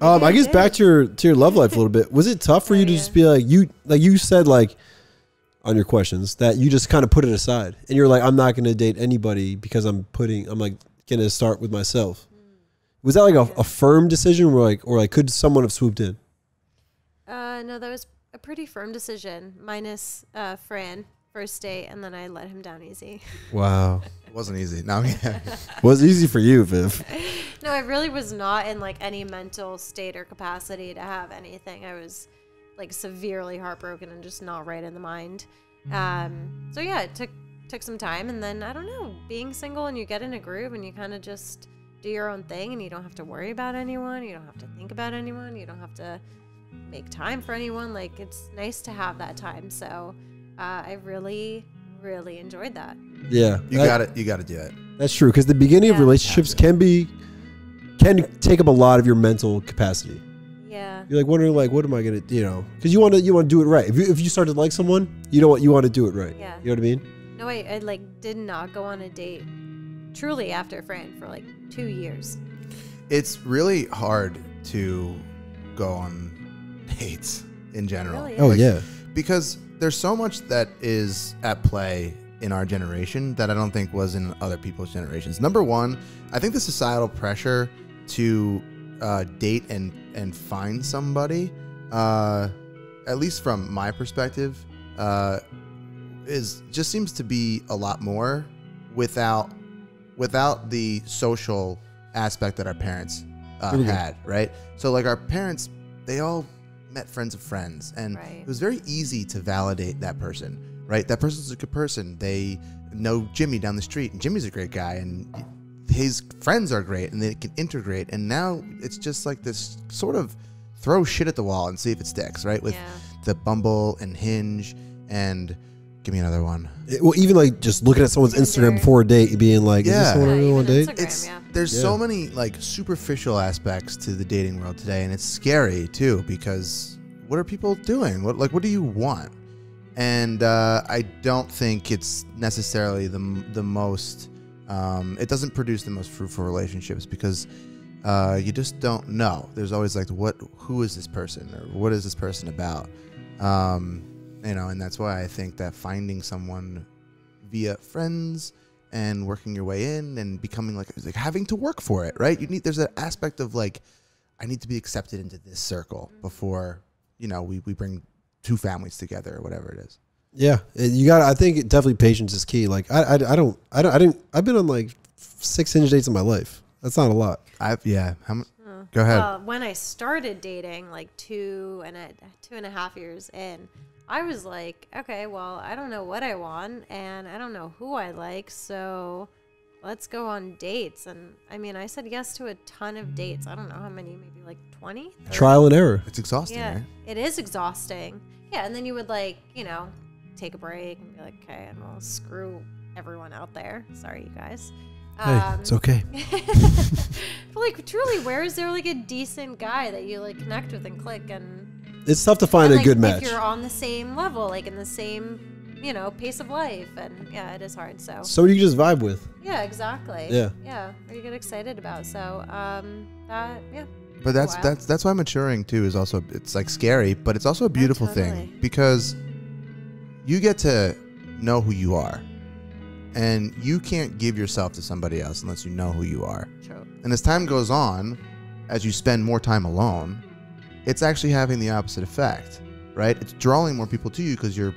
I guess back to your love life a little bit. Was it tough for you to just be like you said like on your questions that you just kind of put it aside and you're like, I'm not going to date anybody because I'm like going to start with myself. Was that like a firm decision or could someone have swooped in? No, that was a pretty firm decision. Minus Fran, first date, and then I let him down easy. Wow. It wasn't easy. No, yeah. Was easy for you, Viv. No, I really was not in like any mental state or capacity to have anything. I was like severely heartbroken and just not right in the mind. So yeah, it took some time, and then I don't know, being single and you get in a groove and you kind of just do your own thing, and you don't have to worry about anyone, you don't have to think about anyone, you don't have to make time for anyone. Like, it's nice to have that time. So I really enjoyed that. Yeah. You got it. You got to do it. That's true. Because the beginning of Yeah. relationships can take up a lot of your mental capacity. Yeah. You're like wondering, like, what am I gonna, because you want to do it right. If you start to like someone, you want to do it right. Yeah. You know what I mean? No, I like did not go on a date truly after Fran for like 2 years. It's really hard to go on dates in general. Really Oh is. yeah. Because there's so much that is at play in our generation that I don't think was in other people's generations. Number one, I think the societal pressure to date and find somebody, at least from my perspective, just seems to be a lot more without the social aspect that our parents had, right? So like our parents, they all met friends of friends, and Right. it was very easy to validate that person, right? That person's a good person. They know Jimmy down the street, and Jimmy's a great guy, and his friends are great, and they can integrate. And now it's just like this sort of throw shit at the wall and see if it sticks, right? With Yeah. the Bumble and Hinge, and give me another one. Well, even like just looking at someone's Instagram Tinder. before a date, and being like, "Is this Yeah. someone I Yeah, really want to even date?" Instagram. There's Yeah. so many like superficial aspects to the dating world today, and it's scary too, because what are people doing? What do you want? And I don't think it's necessarily the most. It doesn't produce the most fruitful relationships, because you just don't know. There's always like, who is this person, or what is this person about? And that's why I think that finding someone via friends and working your way in and becoming like having to work for it, right? There's an aspect of like, I need to be accepted into this circle before, you know, we bring two families together or whatever it is. Yeah, you got. I think definitely patience is key. Like I've been on like 6 Hinge dates in my life. That's not a lot. Go ahead. Well, when I started dating, like 2.5 years in, I was like, okay, well, I don't know what I want and I don't know who I like, so let's go on dates. And I mean, I said yes to a ton of dates. I don't know how many, maybe like 20. 30? Trial and error. It's exhausting, Yeah, right? it is exhausting. Yeah, and then you would like, you know, take a break and be like, okay, and we'll screw everyone out there. Sorry, you guys. Hey, it's okay. But like, truly, where is there like a decent guy that you like connect with and click and? It's tough to find and, a good match. If you're on the same level, like in the same, you know, pace of life, and yeah, it is hard. So somebody you just vibe with. Yeah, exactly. Yeah. Yeah, or you get excited about. So yeah. But that's why maturing too is also, it's like scary, but it's also a beautiful thing because you get to know who you are, and you can't give yourself to somebody else unless you know who you are. True. And as time goes on, as you spend more time alone, it's actually having the opposite effect, right? It's drawing more people to you because you're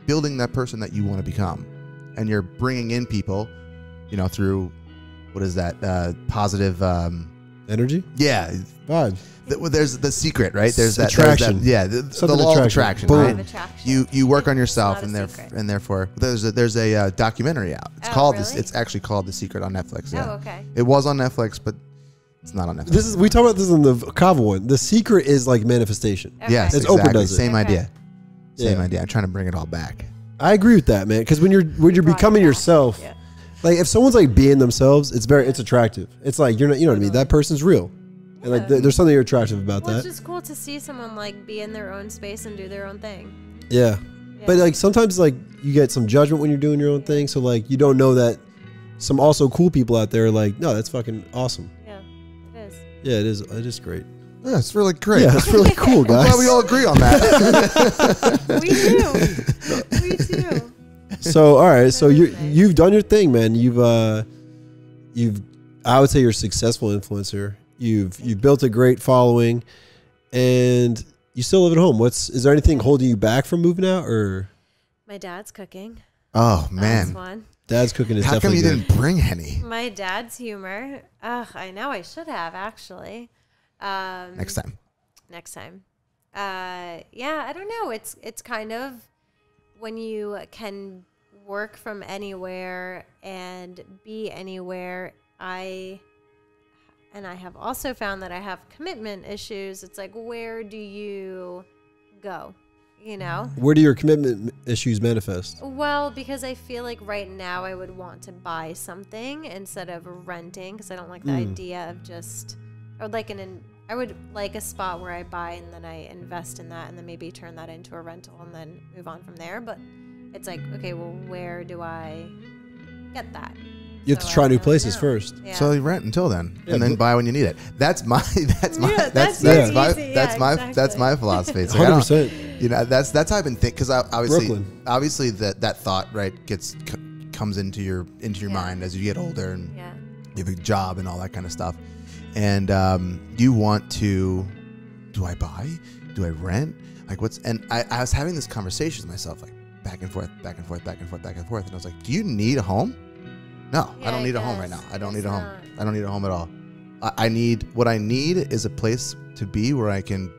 building that person that you want to become, and you're bringing in people, you know, through what is that positive energy? Yeah, vibe. There's the secret, right? There's that attraction. The law of attraction. Boom. Right? You work on yourself, and therefore there's a documentary out. It's called really? It's actually called The Secret on Netflix. Yeah. Oh, okay. It was on Netflix, but it's not on Netflix. We talk about this in the Kava one. The secret is like manifestation. Okay. Yes, it's exactly. Oprah does it. Same idea. Same Yeah. idea. I'm trying to bring it all back. I agree with that, man. Because when you're becoming yourself, like if someone's like being themselves, it's attractive. It's like you're not, you know what I mean. That person's real, and like there's something attractive about that. It's just cool to see someone like be in their own space and do their own thing. Yeah. But like sometimes like you get some judgment when you're doing your own thing, so like you don't know that some also cool people out there are like, no, that's fucking awesome. Yeah, it is. Yeah, it is. It is great. Yeah, it's really great. Yeah, it's really cool, guys. I'm glad we all agree on that. We do. So all right, so you've done your thing, man. You've I would say you're a successful influencer. You've built a great following, and you still live at home. Is there anything holding you back from moving out, or? My dad's cooking. Oh man, That's one. Dad's cooking is how come definitely you didn't bring any? My dad's humor. Ugh, I know I should have actually. Next time. Yeah, I don't know. It's kind of when you can work from anywhere and be anywhere. I have also found that I have commitment issues. It's like, where do you go? You know? Where do your commitment issues manifest? Well, because I feel like right now I would want to buy something instead of renting, because I don't like the idea of just. I would like a spot where I buy and then I invest in that and then maybe turn that into a rental and then move on from there. But it's like, okay, well, where do I get that? You have to try new places first. Yeah. So you rent until then, Yeah, and then buy when you need it. That's my that's my philosophy. It's like, 100%. You know, that's how I've been thinking, because Brooklyn. obviously that thought, right, comes into your mind as you get older and you have a job and all that kind of stuff, and you want to, do I buy? Do I rent? Like I was having this conversation with myself, like back and forth, and I was like, do you need a home? No, I don't need a home right now. I don't need a home. I don't need a home at all. What I need is a place to be where I can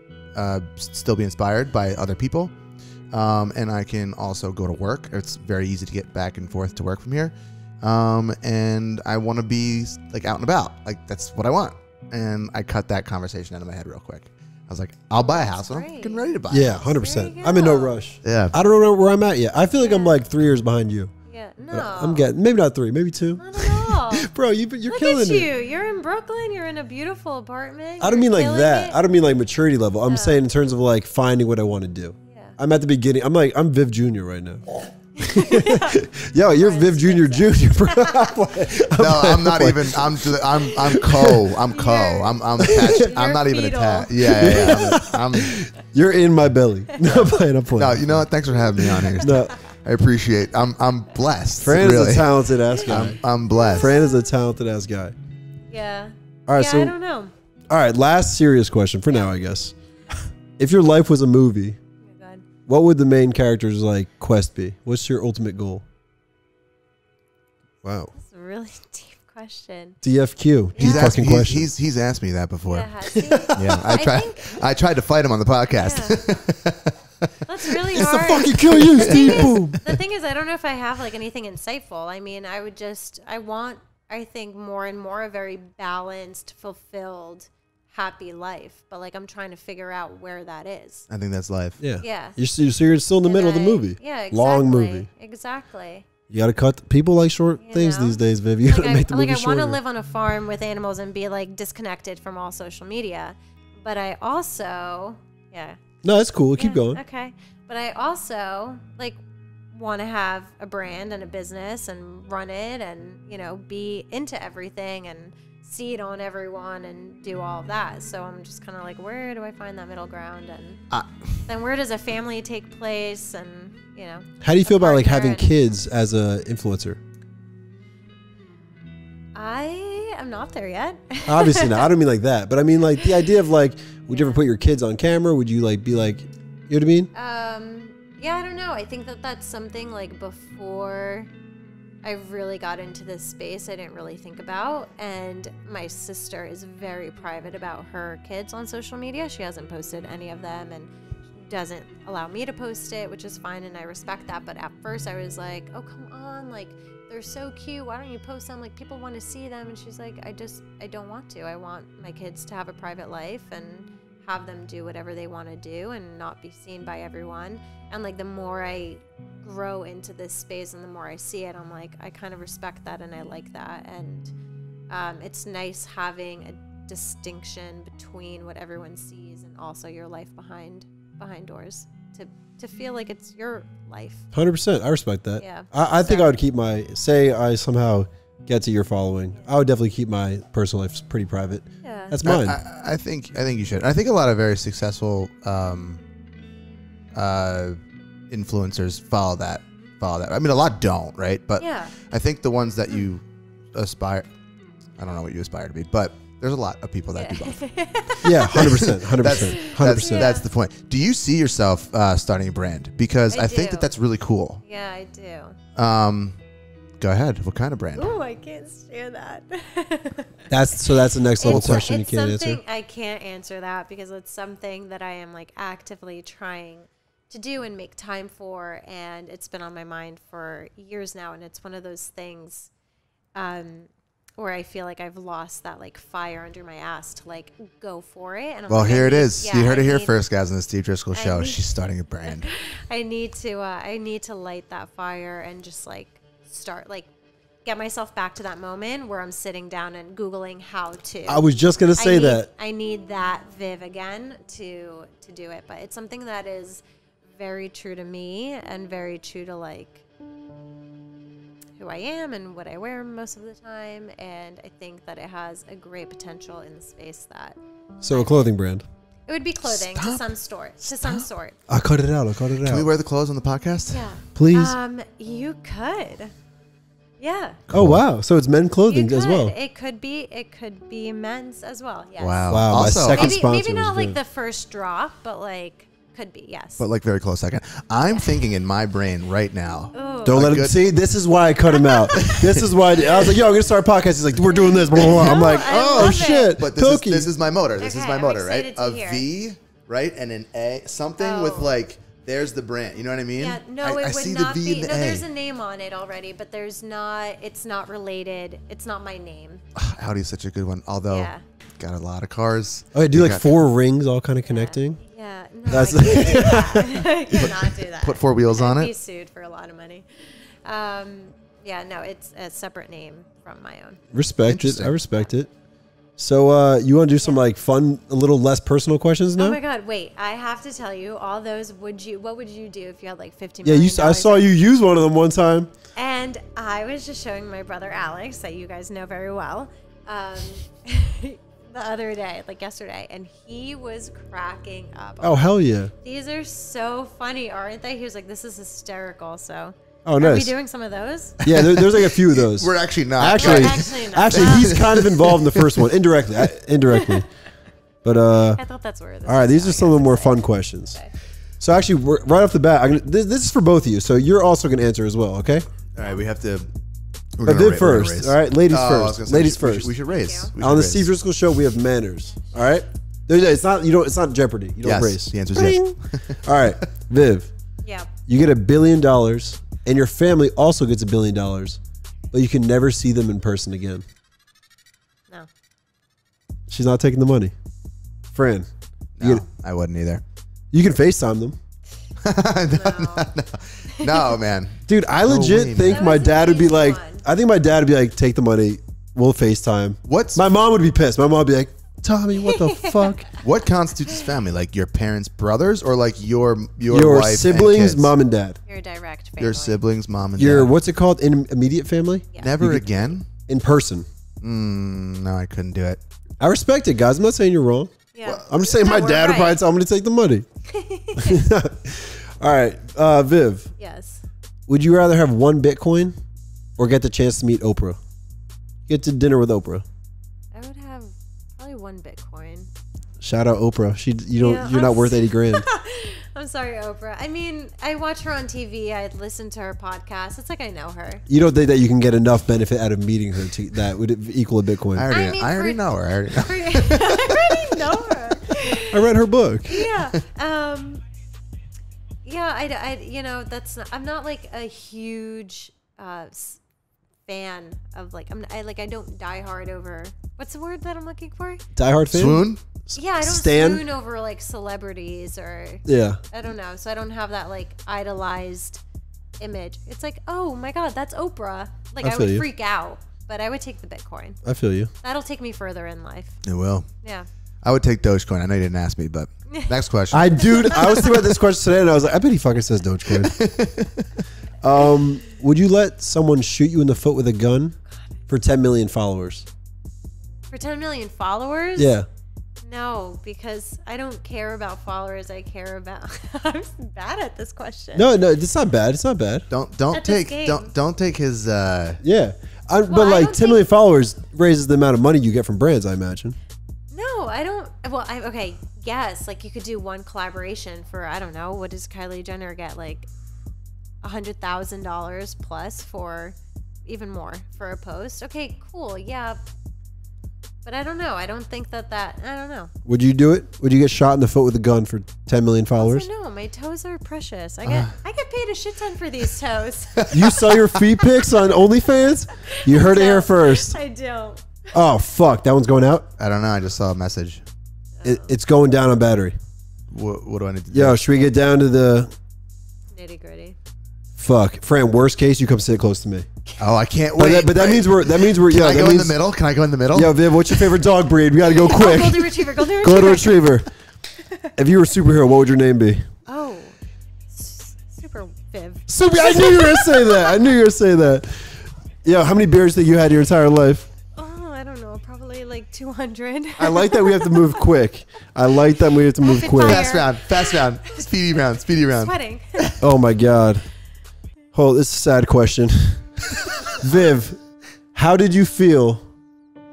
still be inspired by other people, and I can also go to work. It's very easy to get back and forth to work from here, and I want to be like out and about. Like that's what I want. And I cut that conversation out of my head real quick. I was like, I'll buy a house when I'm fucking ready to buy. Yeah, 100%. I'm in no rush. Yeah, I don't know where I'm at yet. I feel like I'm like 3 years behind you. Yeah, no. I'm getting maybe not 3, maybe 2. Not at all. Bro, you're Look killing at you. it. You're in Brooklyn. You're in a beautiful apartment. I don't mean like that. It. I don't mean like maturity level. I'm saying in terms of like finding what I want to do. Yeah. I'm at the beginning. I'm Viv Jr. right now. Yo, you're Viv Jr. Jr. Bro. No, I'm not even. I'm co. I'm attached. I'm not even attached. Yeah. You're in my belly. No, I'm playing. No, you know what? Thanks for having me on here. No, I appreciate. I'm blessed. Fran really. is a talented ass guy. I'm blessed. Fran is a talented ass guy. Yeah. All right, yeah, so I don't know. All right, last serious question for now, I guess. If your life was a movie, Oh my God. what would the main character's like quest be? What's your ultimate goal? Wow. That's a really deep question. DFQ. He's Deep asked, fucking question. he's asked me that before. Yeah, has he? Yeah, I tried to fight him on the podcast. That's really It's to hard. fucking kill you, Steve. Boom. The thing is, I don't know if I have like anything insightful. I mean, I think more and more a very balanced, fulfilled, happy life. But like, I'm trying to figure out where that is. I think that's life. Yeah. Yeah. So you're still in the middle of the movie. Yeah, exactly. Long movie. Exactly. You got to cut. People like short things know? these days, Viv. You got to make the movie I want shorter. to live on a farm with animals and be like disconnected from all social media. But I also, No, that's cool. Keep going. Okay. But I also like want to have a brand and a business and run it and, you know, be into everything and see it on everyone and do all of that. So I'm just kind of like, where do I find that middle ground? And then where does a family take place? And, you know, How do you feel about like partner having and- kids as a influencer? I am not there yet. Obviously not. I don't mean like that, but I mean like the idea of like, would you ever put your kids on camera? Would you like be like, you know what I mean? Yeah, I don't know. I think that that's something like before I really got into this space, I didn't really think about. And my sister is very private about her kids on social media. She hasn't posted any of them and doesn't allow me to post it, which is fine. And I respect that. But at first I was like, oh, come on. Like, they're so cute. Why don't you post them? Like, people want to see them. And she's like, I don't want to. I want my kids to have a private life and have them do whatever they want to do and not be seen by everyone. And like, the more I grow into this space and the more I see it, I'm like, I kind of respect that and I like that. And it's nice having a distinction between what everyone sees and also your life behind doors to feel like it's your life. 100%. I respect that. Yeah. I think I would keep say I somehow get to your following. I would definitely keep my personal life pretty private. Yeah. That's mine. I think you should. I think a lot of very successful influencers follow that. I mean, a lot don't, right? But Yeah. I think the ones that you aspire, I don't know what you aspire to be, but there's a lot of people that do both. Yeah, 100%. 100%. That's the point. Do you see yourself starting a brand? Because I think do. that's really cool. Yeah, I do. Go ahead. What kind of brand? Oh, I can't share that. That's the next level question you It's can't something answer. I can't answer that because it's something that I am like actively trying to do and make time for, and it's been on my mind for years now, and it's one of those things where I feel like I've lost that like fire under my ass to like go for it. And I'm Well, like, here it is. yeah, You heard it here need- first, guys, on the Steve Driscoll Show. need- She's starting a brand. I need to light that fire and just like start like get myself back to that moment where I'm sitting down and Googling how to. I was just gonna say that. I need that Viv again to do it, but it's something that is very true to me and very true to like who I am and what I wear most of the time, and I think that it has a great potential in the space that So a clothing brand. it would be clothing to some sort. I'll cut it out. Can we wear the clothes on the podcast? Yeah. Please. You could. Yeah. Oh wow! So it's men clothing You as could. well. It could be men's as well. Yes. Wow. Wow, my Also, second Maybe sponsor not was like Viv. the first drop, but like could be, yes. but like very close second. I'm thinking in my brain right now. Ooh. Don't a let him good- see. This is why I cut him out. This is why I was like, "Yo, I'm gonna start a podcast." He's like, "We're doing this." Blah, blah, blah. I'm No, like, I "Oh love it. shit!" But Pilkey. this is my motor. This is Okay, my I'm motor, right? excited to A hear. V, right, and an A, something with Oh. like. There's the brand. You know what I mean? Yeah, no, I it would see not the V be. and the No, A. there's a name on it already, but it's not related. It's not my name. Audi's such a good one. Although, Yeah. got a lot of cars. Oh, yeah, do They like got- 4 rings all kind of connecting. Yeah, no, That's- I can't do that. I cannot do that. Put 4 wheels on I'd be it. sued for a lot of money. Yeah, no, it's a separate name from my own. Respect it. Interesting. I respect it. So you want to do some like fun, a little less personal questions now? Oh my God! Wait, I have to tell you all those. What would you do if you had like $50 Yeah, million? I saw you use one of them one time. And I was just showing my brother Alex, that you guys know very well, the other day, like yesterday, and he was cracking up. Oh, hell yeah. These are so funny, aren't they? He was like, this is hysterical. So, oh, nice. Are we doing some of those? Yeah, there's like a few of those. We're actually not. Actually, not. actually, he's kind of involved in the first one, indirectly. But I thought that's where this all right, these are going. some of the more fun questions. Okay. So actually, right off the bat, this is for both of you. So you're also going to answer as well, okay? All right, we have to. Viv first. All right, ladies first. Ladies first. We should race. On the Steve Driscoll Show, we have manners. All right. It's not Jeopardy. You don't race. The answer is yes. All right, Viv. Yeah. You get $1 billion, and your family also gets $1 billion, but you can never see them in person again. No. She's not taking the money. Fran. No, I wouldn't either. You can FaceTime them. No, man. Dude, I legit think my dad would be like, I think my dad would be like, take the money, we'll FaceTime. My mom would be pissed. My mom would be like, Tommy, what the fuck? What constitutes family? Like your parents' brothers, or like your wife siblings, and mom and dad? Your direct family. Your siblings, mom and your dad. what's it called? Immediate family? Yeah. Never again? In person. No, I couldn't do it. I respect it, guys. I'm not saying you're wrong. Yeah. Well, I'm just saying my dad would probably tell me to take the money. All right, Viv. Yes. Would you rather have 1 Bitcoin or get the chance to meet Oprah? Get to dinner with Oprah. I would have probably 1 Bitcoin. Shout out Oprah. You're not worth 80 grand. I'm sorry, Oprah. I mean, I watch her on TV. I listen to her podcast. It's like I know her. You don't think that you can get enough benefit out of meeting her that would equal a Bitcoin? I already know her. I already know her. I read her book. Yeah. Yeah, I'm not like a huge fan of like I don't die hard over what's the word that I'm looking for? Die hard fan? Swoon? Yeah, I don't swoon over like celebrities or I don't know. So I don't have that like idolized image. It's like, oh my God, that's Oprah. Like I would freak out, but I would take the Bitcoin. I feel you. That'll take me further in life. It will. Yeah. I would take Dogecoin. I know you didn't ask me, but next question. I was thinking about this question today, and I was like, I bet he fucking says Dogecoin. Would you let someone shoot you in the foot with a gun for 10 million followers? For 10 million followers? Yeah. No, because I don't care about followers. I care about. I'm bad at this question. No, it's not bad. It's not bad. Don't take his. Yeah, but like 10 million followers raises the amount of money you get from brands, I imagine. No, I don't. Well, okay. Yes, like you could do one collaboration for, I don't know, what does Kylie Jenner get, like $100,000 plus for, even more for a post? Okay, cool. Yeah. But I don't know. I don't think that I don't know. Would you do it? Would you get shot in the foot with a gun for 10 million followers? No, my toes are precious. I get paid a shit ton for these toes. You sell your feet pics on OnlyFans? You heard it here first. I don't. Oh, fuck. That one's going out? I don't know. I just saw a message. It's going down on battery. What do I need to do? Yo, should we get down to the nitty gritty? Fuck, Fran. Worst case, you come sit close to me. Oh, I can't wait. But that means we're. Can I go in the middle? Can I go in the middle? Yo, Viv, what's your favorite dog breed? We gotta go quick. Golden Retriever. Golden Retriever. If you were a superhero, what would your name be? Oh, Super Viv. Super. I knew you were gonna say that. Yo, how many beers that you had your entire life? Oh, I don't know. Probably like 200. I like that we have to move quick. Fast round. Speedy round. Sweating. Oh my God. Hold, this is a sad question. Viv, how did you feel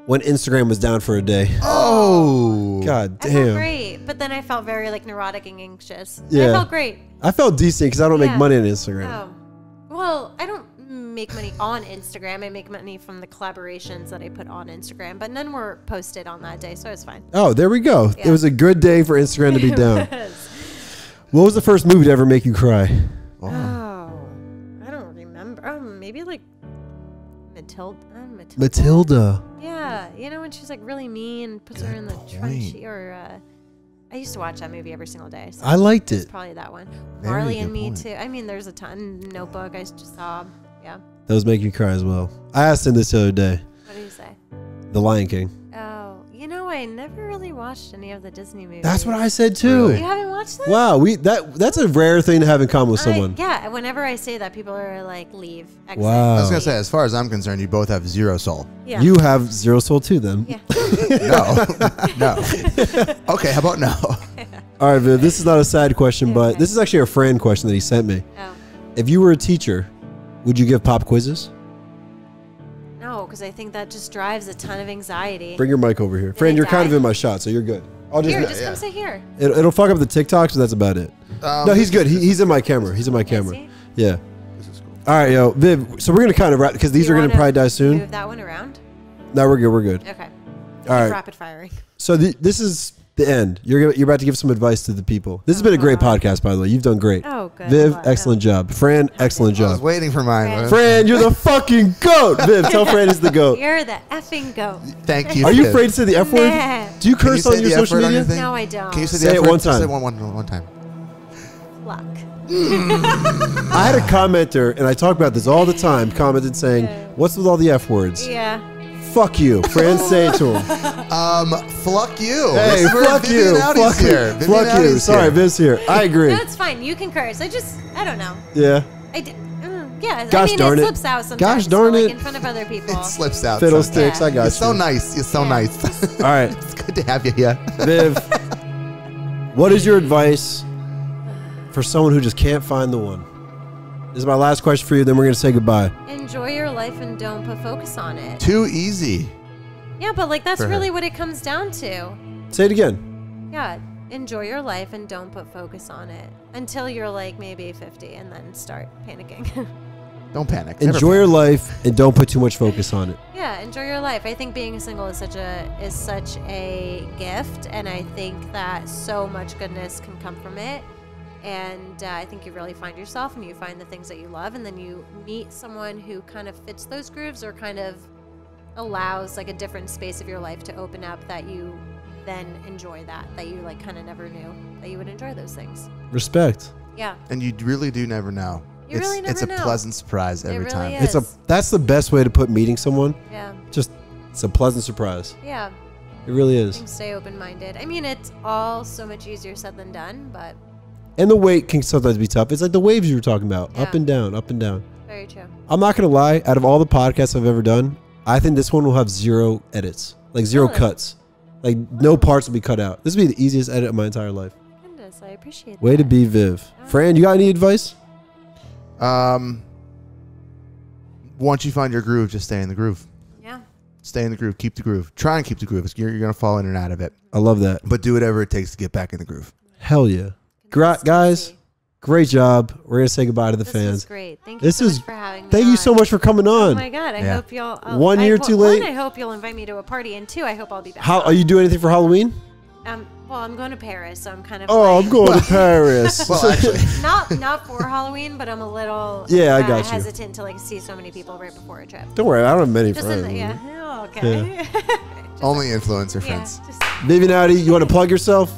when Instagram was down for a day? Oh. God I felt damn. great, but then I felt very like neurotic and anxious. Yeah. I felt great. I felt decent because I don't make money on Instagram. Oh. Well, I don't make money on Instagram. I make money from the collaborations that I put on Instagram, but none were posted on that day, so it was fine. Oh, there we go. Yeah. It was a good day for Instagram to be down. What was the first movie to ever make you cry? Oh, I don't remember. Oh, maybe like Matilda. Yeah, you know when she's like really mean, puts her in the trunk. I used to watch that movie every single day. So I liked it. Probably that one. Very Marley good and Me point. too. I mean, there's a ton. Notebook. I just saw. Yeah. Those make you cry as well. I asked him this the other day. What did you say? The Lion King. Oh, yeah. You know, I never really watched any of the Disney movies. That's what I said too. Really? You haven't watched them? Wow, that's a rare thing to have in common with someone. Yeah, whenever I say that, people are like, leave. Exit. Wow. I was gonna say, as far as I'm concerned, you both have zero soul. Yeah. You have zero soul too, then. Yeah. No. Okay, how about no? All right, Viv, this is not a sad question, but Okay. this is actually a Fran question that he sent me. Oh. If you were a teacher, would you give pop quizzes? No, because I think that just drives a ton of anxiety. Bring your mic over here. Fran, you're kind of in my shot, so you're good. I'll Here, just just come sit here. it'll fuck up the TikToks, but that's about it. No, he's good. He's in my camera. He's in my camera. he? Yeah. This is cool. All right, yo, Viv. So we're gonna kind of wrap because these You are gonna wanna probably die soon. Move that one around. No, we're good. We're good. Okay. All right. Rapid firing. So this is the end. You're about to give some advice to the people. This has been a great podcast, by the way. You've done great. Oh, good. Viv, Well, excellent job. Fran, excellent I was job. waiting for mine. Fran. Fran, you're the fucking goat. Viv, tell Fran he's the goat. You're the effing goat. Thank you. Are you Viv. afraid to say the F word? Nah. Do you Can you curse say on your the F social word on media? your thing? No, I don't. Can you say Say the F it word? one Just say time. one time. Luck. I had a commenter, and I talk about this all the time, commented saying, what's with all the F words? Yeah. Fuck you. Fran, say it to him. Fuck you. Hey, This is where fuck you. Viviane Audi's Fuck here. you. Viviane Fuck you. Audi's Sorry, here. Viv's here. I agree. That's fine. You can curse. I don't know. Yeah. Yeah. Gosh I mean, darn it it. slips out sometimes. Gosh darn like it. in front of other people. It slips out. Fiddlesticks, Yeah. I got You're you. so nice. You're so Yeah. nice. All right, It's good to have you here. Viv, what is your advice for someone who just can't find the one? This is my last question for you, then we're going to say goodbye. Enjoy your life and don't put focus on it. Too easy. Yeah, but like that's For her. really what it comes down to. Say it again. Yeah. Enjoy your life and don't put focus on it until you're like maybe 50 and then start panicking. Don't panic. Never Enjoy your panic. life and don't put too much focus on it. Yeah, enjoy your life. I think being single is such a gift, and I think that so much goodness can come from it. And I think you really find yourself, and you find the things that you love, and then you meet someone who kind of fits those grooves, or kind of allows like a different space of your life to open up, that you then enjoy that you like kind of never knew that you would enjoy those things. Respect. Yeah. And you really do never know. You really It's never a know. pleasant surprise every really time. is. That's the best way to put meeting someone. Yeah. It's a pleasant surprise. Yeah. It really is. And stay open-minded. I mean, it's all so much easier said than done, but And the wait can sometimes be tough. It's like the waves you were talking about, Yeah. up and down, up and down. very true. I'm not gonna lie. Out of all the podcasts I've ever done, I think this one will have zero edits, like zero Really? cuts, like no parts will be cut out. This will be the easiest edit of my entire life. Goodness, I appreciate Way that. to be, Viv. Fran, you got any advice? Once you find your groove, just stay in the groove. Yeah. Stay in the groove. Keep the groove. Try and keep the groove. You're going to fall in and out of it. I love that. But do whatever it takes to get back in the groove. Hell yeah, guys, great job. We're gonna say goodbye to the This fans. was great. Thank you This so is- much for having me. Thank you so on. much for coming Oh on. my god! I Yeah. hope you'll. 1 year too late. I hope you'll invite me to a party, and two, I hope I'll be back. How are you doing anything for Halloween? Well, I'm going to Paris, so I'm kind of. Oh, like, I'm going to Paris. Well, actually, not for Halloween, but I'm a little. Yeah, I got you. hesitant to like see so many people right before a trip. Don't worry, I don't have many Just in friends. the, yeah. Oh, okay. only influencer Yeah, friends. just- Viviane Audi, you want to plug yourself?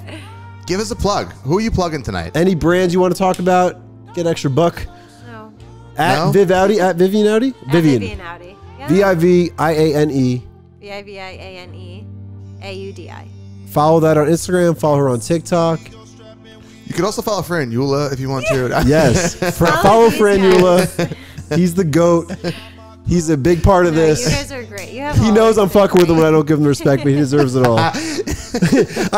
Give us a plug. Who are you plugging tonight? Any brands you want to talk about? Get extra buck. no. At No? Viv Audi, at Viviane Audi? Viviane Audi. Yeah. Viviane. Vivianeaudi. Follow that on Instagram. Follow her on TikTok. You could also follow Fran Eula if you want to. Yes. Follow Follow these Fran guys. Eula. He's the GOAT. He's a big part of No, you this. guys are great. You have He all knows I'm been fucking with him great. when I don't give him the respect, but he deserves it all. I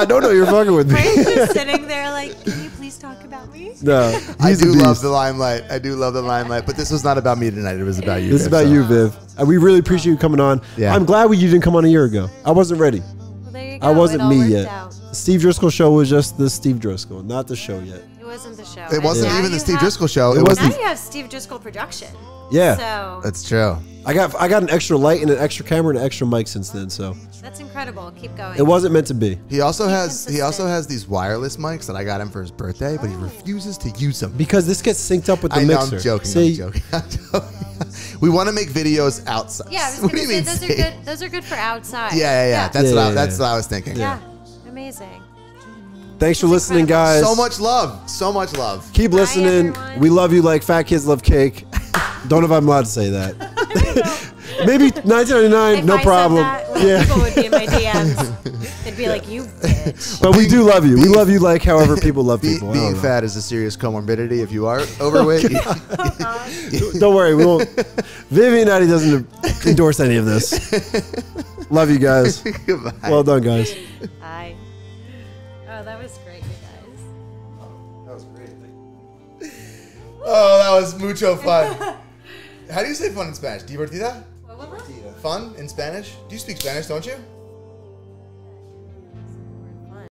don't know you're fucking with me. Frank's just sitting there like, can you please talk about me? No. I he's a do love beast. the limelight. I do love the limelight. But this was not about me tonight. It was about you. This is Viv, about so. you, Viv. We really appreciate you coming on. Yeah. I'm glad you didn't come on a year ago. I wasn't ready. Well, there you go. I wasn't It all me worked yet. out. The Steve Driscoll show was just the Steve Driscoll, not the show yet. It wasn't the show. It wasn't And now even the you Steve have- Driscoll show. It It wasn't- was. Now you have Steve Driscoll production. Yeah. So That's true. I got an extra light and an extra camera and an extra mic since then, so that's incredible. Keep going. it wasn't meant to be. He also has consistent. these wireless mics that I got him for his birthday, but he refuses to use them. Because this gets synced up with the I know. mixer. I'm joking. See, I'm joking. I'm joking. We want to make videos outside. Yeah, I was What gonna do say you those mean, are good. Those are good for outside. Yeah. That's Yeah, that's yeah. what I was thinking. Yeah. Amazing. thanks for It's listening, incredible. guys. So much love. So much love. Keep Bye, listening. everyone. We love you like fat kids love cake. Don't know if I'm allowed to say that. Maybe 1999, If no I said problem. that, well, Yeah. people would be in my DMs. I'd be like, you bitch. But we do love you. We love you like however people love people. Being fat is a serious comorbidity. If you are overweight, don't worry. We won't. Viviane Audi doesn't endorse any of this. Love you guys. Goodbye. Well done, guys. Bye. Oh, that was great, you guys. That was great. Oh, that was mucho fun. How do you say fun in Spanish? Divertida? What? Fun in Spanish? Do you speak Spanish, don't you?